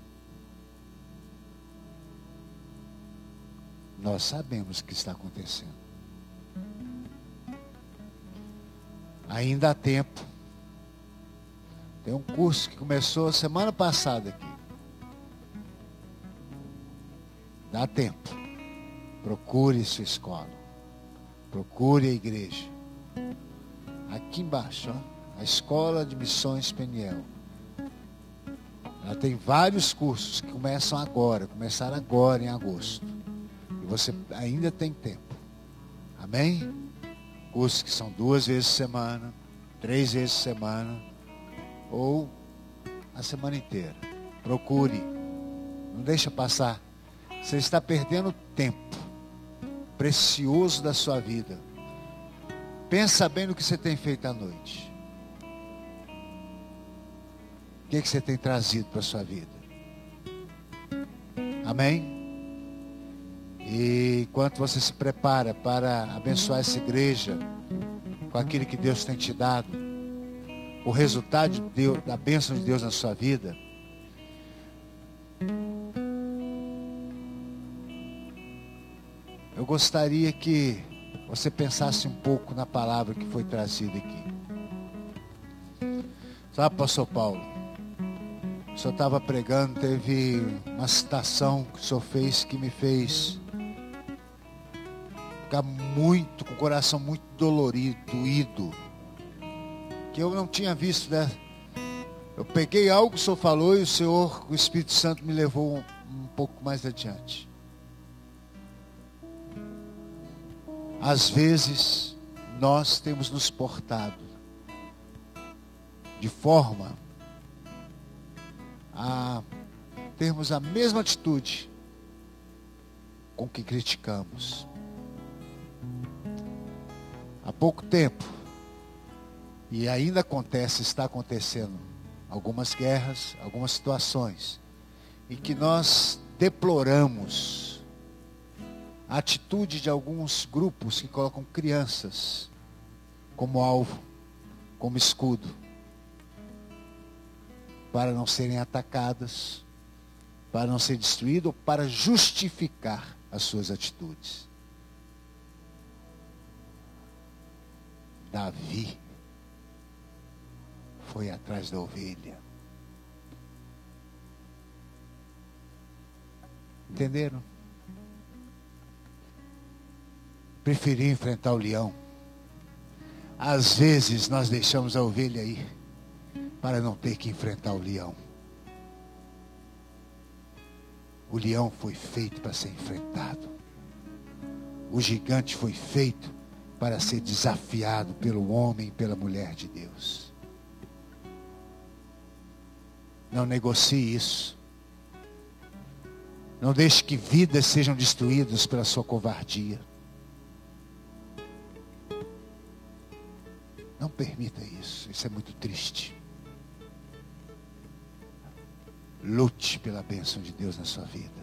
Nós sabemos o que está acontecendo. Ainda há tempo. Tem um curso que começou semana passada aqui. Dá tempo. Procure sua escola. Procure a igreja. Aqui embaixo, ó, a Escola de Missões Peniel. Ela tem vários cursos que começam agora. Começaram agora em agosto. E você ainda tem tempo. Amém? Cursos que são 2 vezes por semana, 3 vezes por semana, ou a semana inteira. Procure. Não deixa passar. Você está perdendo tempo precioso da sua vida. Pensa bem no que você tem feito à noite. O que você tem trazido para a sua vida? Amém? E enquanto você se prepara para abençoar essa igreja com aquilo que Deus tem te dado, o resultado de Deus, da bênção de Deus na sua vida, eu gostaria que você pensasse um pouco na palavra que foi trazida aqui. Sabe, pastor Paulo, o senhor estava pregando, teve uma citação que o senhor fez que me fez ficar muito, com o coração muito dolorido, doído, que eu não tinha visto, né? Eu peguei algo que o senhor falou e o Espírito Santo me levou um pouco mais adiante. Às vezes, nós temos nos portado de forma a termos a mesma atitude com que criticamos. Há pouco tempo, e ainda está acontecendo algumas guerras, algumas situações, em que nós deploramos a atitude de alguns grupos que colocam crianças como alvo, como escudo, para não serem atacadas, para não ser destruídas ou para justificar as suas atitudes. Davi foi atrás da ovelha. Entenderam? Preferiu enfrentar o leão. Às vezes nós deixamos a ovelha ir para não ter que enfrentar o leão. O leão foi feito para ser enfrentado. O gigante foi feito para ser desafiado pelo homem e pela mulher de Deus. Não negocie isso. Não deixe que vidas sejam destruídas pela sua covardia. Não permita isso. Isso é muito triste. Lute pela bênção de Deus na sua vida.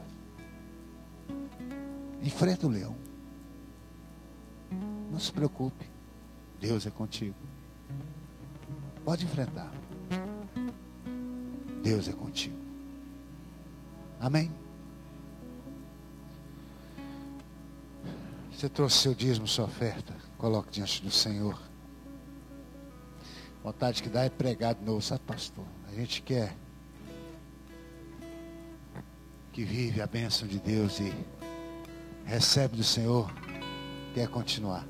Enfrenta o leão. Não se preocupe. Deus é contigo. Pode enfrentar. Deus é contigo. Amém? Você trouxe seu dízimo, sua oferta. Coloque diante do Senhor. Vontade que dá é pregar de novo, sabe, pastor? A gente quer que vive a bênção de Deus e recebe do Senhor, quer continuar.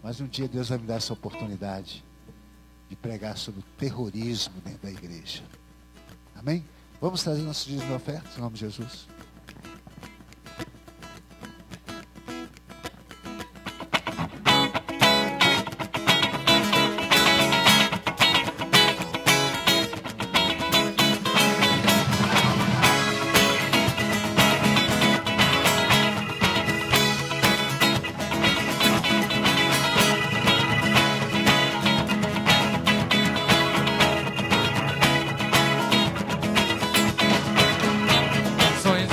Mas um dia Deus vai me dar essa oportunidade de pregar sobre o terrorismo dentro da igreja. Amém? Vamos trazer nosso dízimo de oferta, em nome de Jesus. Sonhos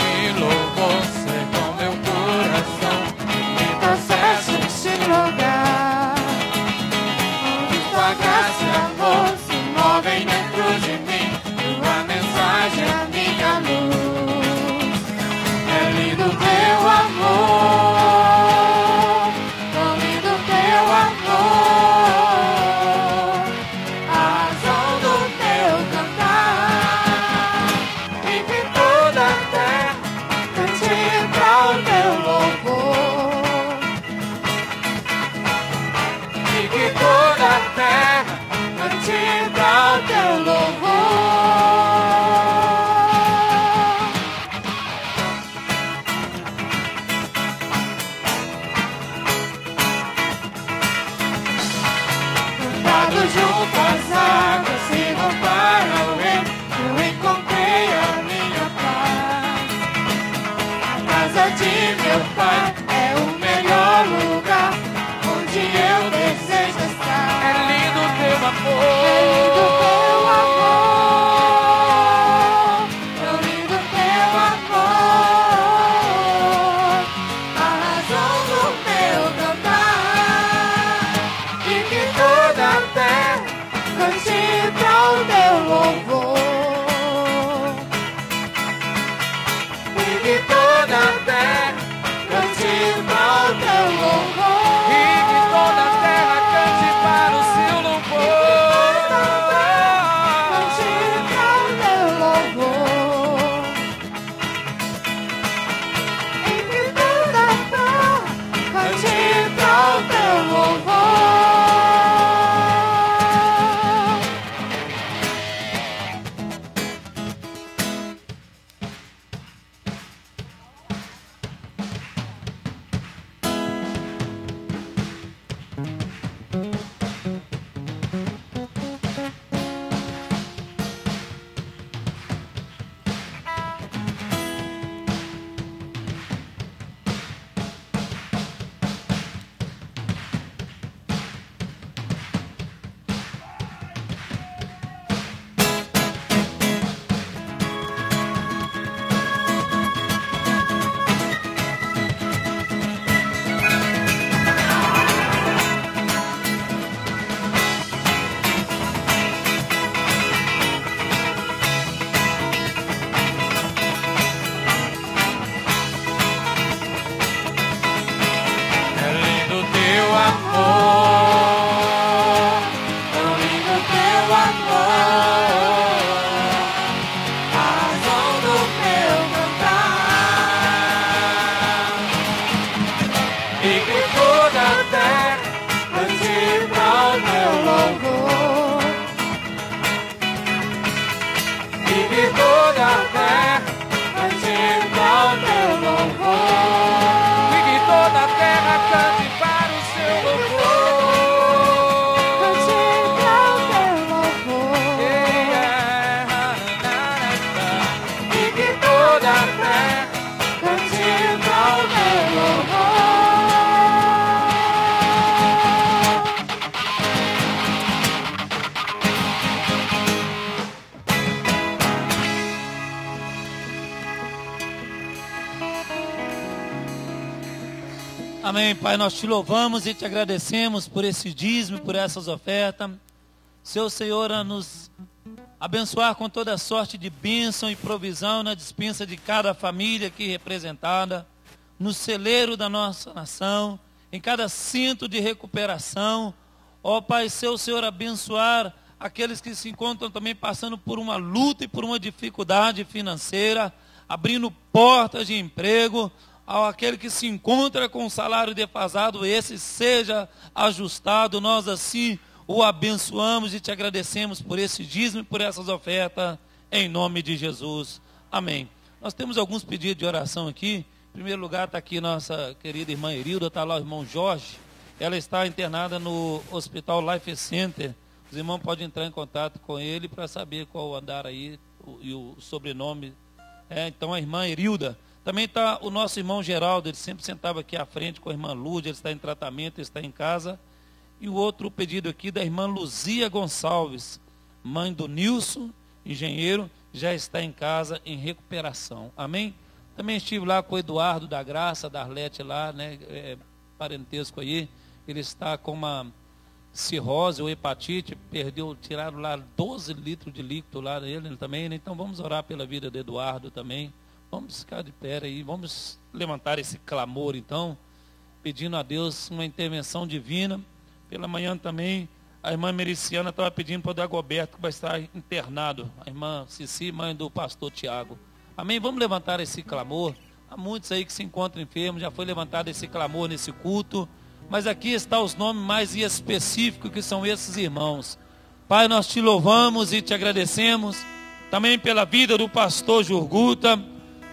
Amém, Pai, nós te louvamos e te agradecemos por esse dízimo, por essas ofertas. Seu Senhor, a nos abençoar com toda sorte de bênção e provisão na dispensa de cada família aqui representada, no celeiro da nossa nação, em cada centro de recuperação. Ó Pai, seu Senhor, abençoar aqueles que se encontram também passando por uma luta e por uma dificuldade financeira, abrindo portas de emprego. Ao aquele que se encontra com um salário defasado, esse seja ajustado. Nós assim o abençoamos e te agradecemos por esse dízimo e por essas ofertas, em nome de Jesus. Amém. Nós temos alguns pedidos de oração aqui. Em primeiro lugar está aqui nossa querida irmã Erilda, está lá o irmão Jorge. Ela está internada no Hospital Life Center. Os irmãos podem entrar em contato com ele para saber qual o andar aí e o sobrenome. Então a irmã Erilda. Também está o nosso irmão Geraldo, ele sempre sentava aqui à frente com a irmã Lúdia, ele está em tratamento, ele está em casa. E o outro pedido aqui da irmã Luzia Gonçalves, mãe do Nilson, engenheiro, já está em casa em recuperação. Amém? Também estive lá com o Eduardo da Graça, da Arlete lá, né, parentesco aí. Ele está com uma cirrose ou hepatite, tiraram lá 12 litros de líquido lá dele também, né? Então vamos orar pela vida do Eduardo também. Vamos ficar de pé aí, vamos levantar esse clamor então, pedindo a Deus uma intervenção divina. Pela manhã também, a irmã Mericiana estava pedindo para o Dagoberto, que vai estar internado. A irmã Cici, mãe do pastor Tiago. Amém? Vamos levantar esse clamor. Há muitos aí que se encontram enfermos, já foi levantado esse clamor nesse culto. Mas aqui estão os nomes mais específicos, que são esses irmãos. Pai, nós te louvamos e te agradecemos. Também pela vida do pastor Jurguta,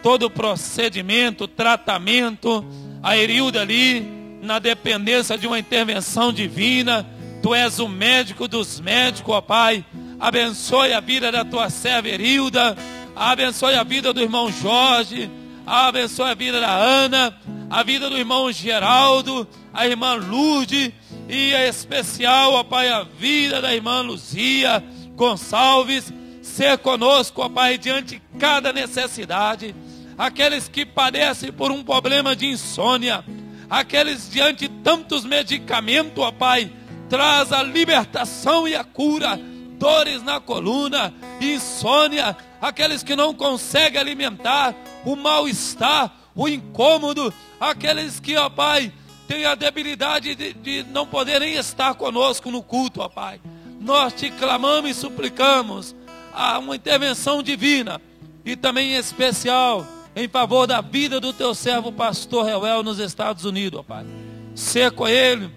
todo o procedimento, tratamento, a Erilda ali, na dependência de uma intervenção divina. Tu és o médico dos médicos, ó Pai. Abençoe a vida da tua serva Erilda, abençoe a vida do irmão Jorge, abençoe a vida da Ana, a vida do irmão Geraldo, a irmã Lourdes, e em especial, ó Pai, a vida da irmã Luzia Gonçalves. Ser conosco, ó Pai, diante de cada necessidade. Aqueles que padecem por um problema de insônia, aqueles diante de tantos medicamentos, ó Pai, traz a libertação e a cura. Dores na coluna, insônia, aqueles que não conseguem alimentar, o mal-estar, o incômodo, aqueles que, ó Pai, têm a debilidade de não poderem estar conosco no culto, ó Pai. Nós te clamamos e suplicamos a uma intervenção divina, e também em especial em favor da vida do teu servo pastor Reuel nos Estados Unidos, ó Pai. Ser com ele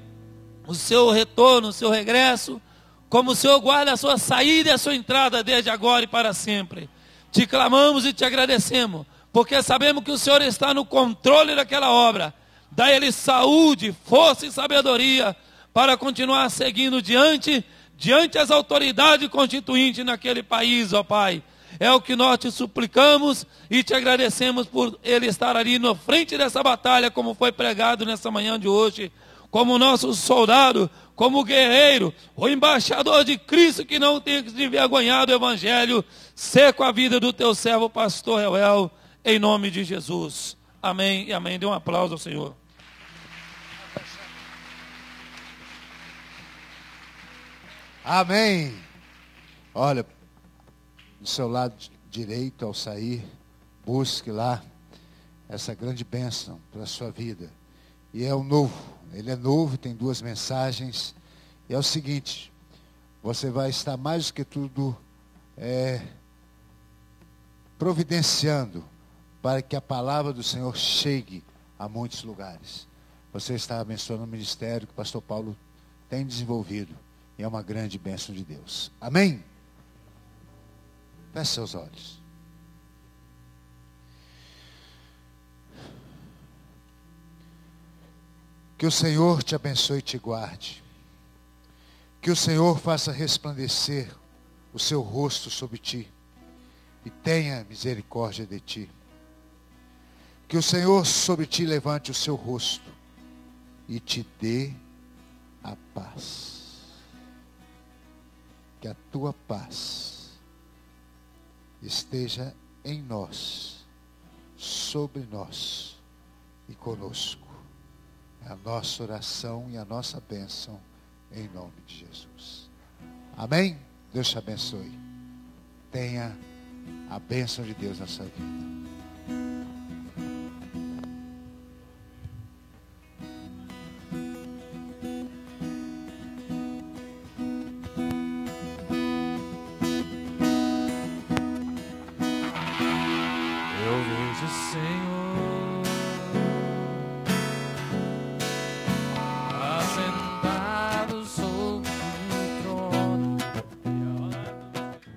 o seu retorno, o seu regresso, como o Senhor guarda a sua saída e a sua entrada desde agora e para sempre. Te clamamos e te agradecemos, porque sabemos que o Senhor está no controle daquela obra. Dá ele saúde, força e sabedoria para continuar seguindo diante as autoridades constituintes naquele país, ó Pai. É o que nós te suplicamos e te agradecemos por ele estar ali na frente dessa batalha, como foi pregado nessa manhã de hoje, como nosso soldado, como guerreiro, o embaixador de Cristo, que não tem que se envergonhar do Evangelho. Ser com a vida do teu servo pastor Reuel, em nome de Jesus. Amém e amém. Dê um aplauso ao Senhor. Amém. Olha, do seu lado direito, ao sair, busque lá essa grande bênção para a sua vida. E é o novo, ele é novo, tem 2 mensagens. E é o seguinte: você vai estar mais do que tudo providenciando para que a palavra do Senhor chegue a muitos lugares. Você está abençoando o ministério que o pastor Paulo tem desenvolvido. E é uma grande bênção de Deus. Amém? Feche seus olhos. Que o Senhor te abençoe e te guarde. Que o Senhor faça resplandecer o seu rosto sobre ti e tenha misericórdia de ti. Que o Senhor sobre ti levante o seu rosto e te dê a paz. Que a tua paz esteja em nós, sobre nós e conosco. É a nossa oração e a nossa bênção em nome de Jesus. Amém? Deus te abençoe. Tenha a bênção de Deus na sua vida.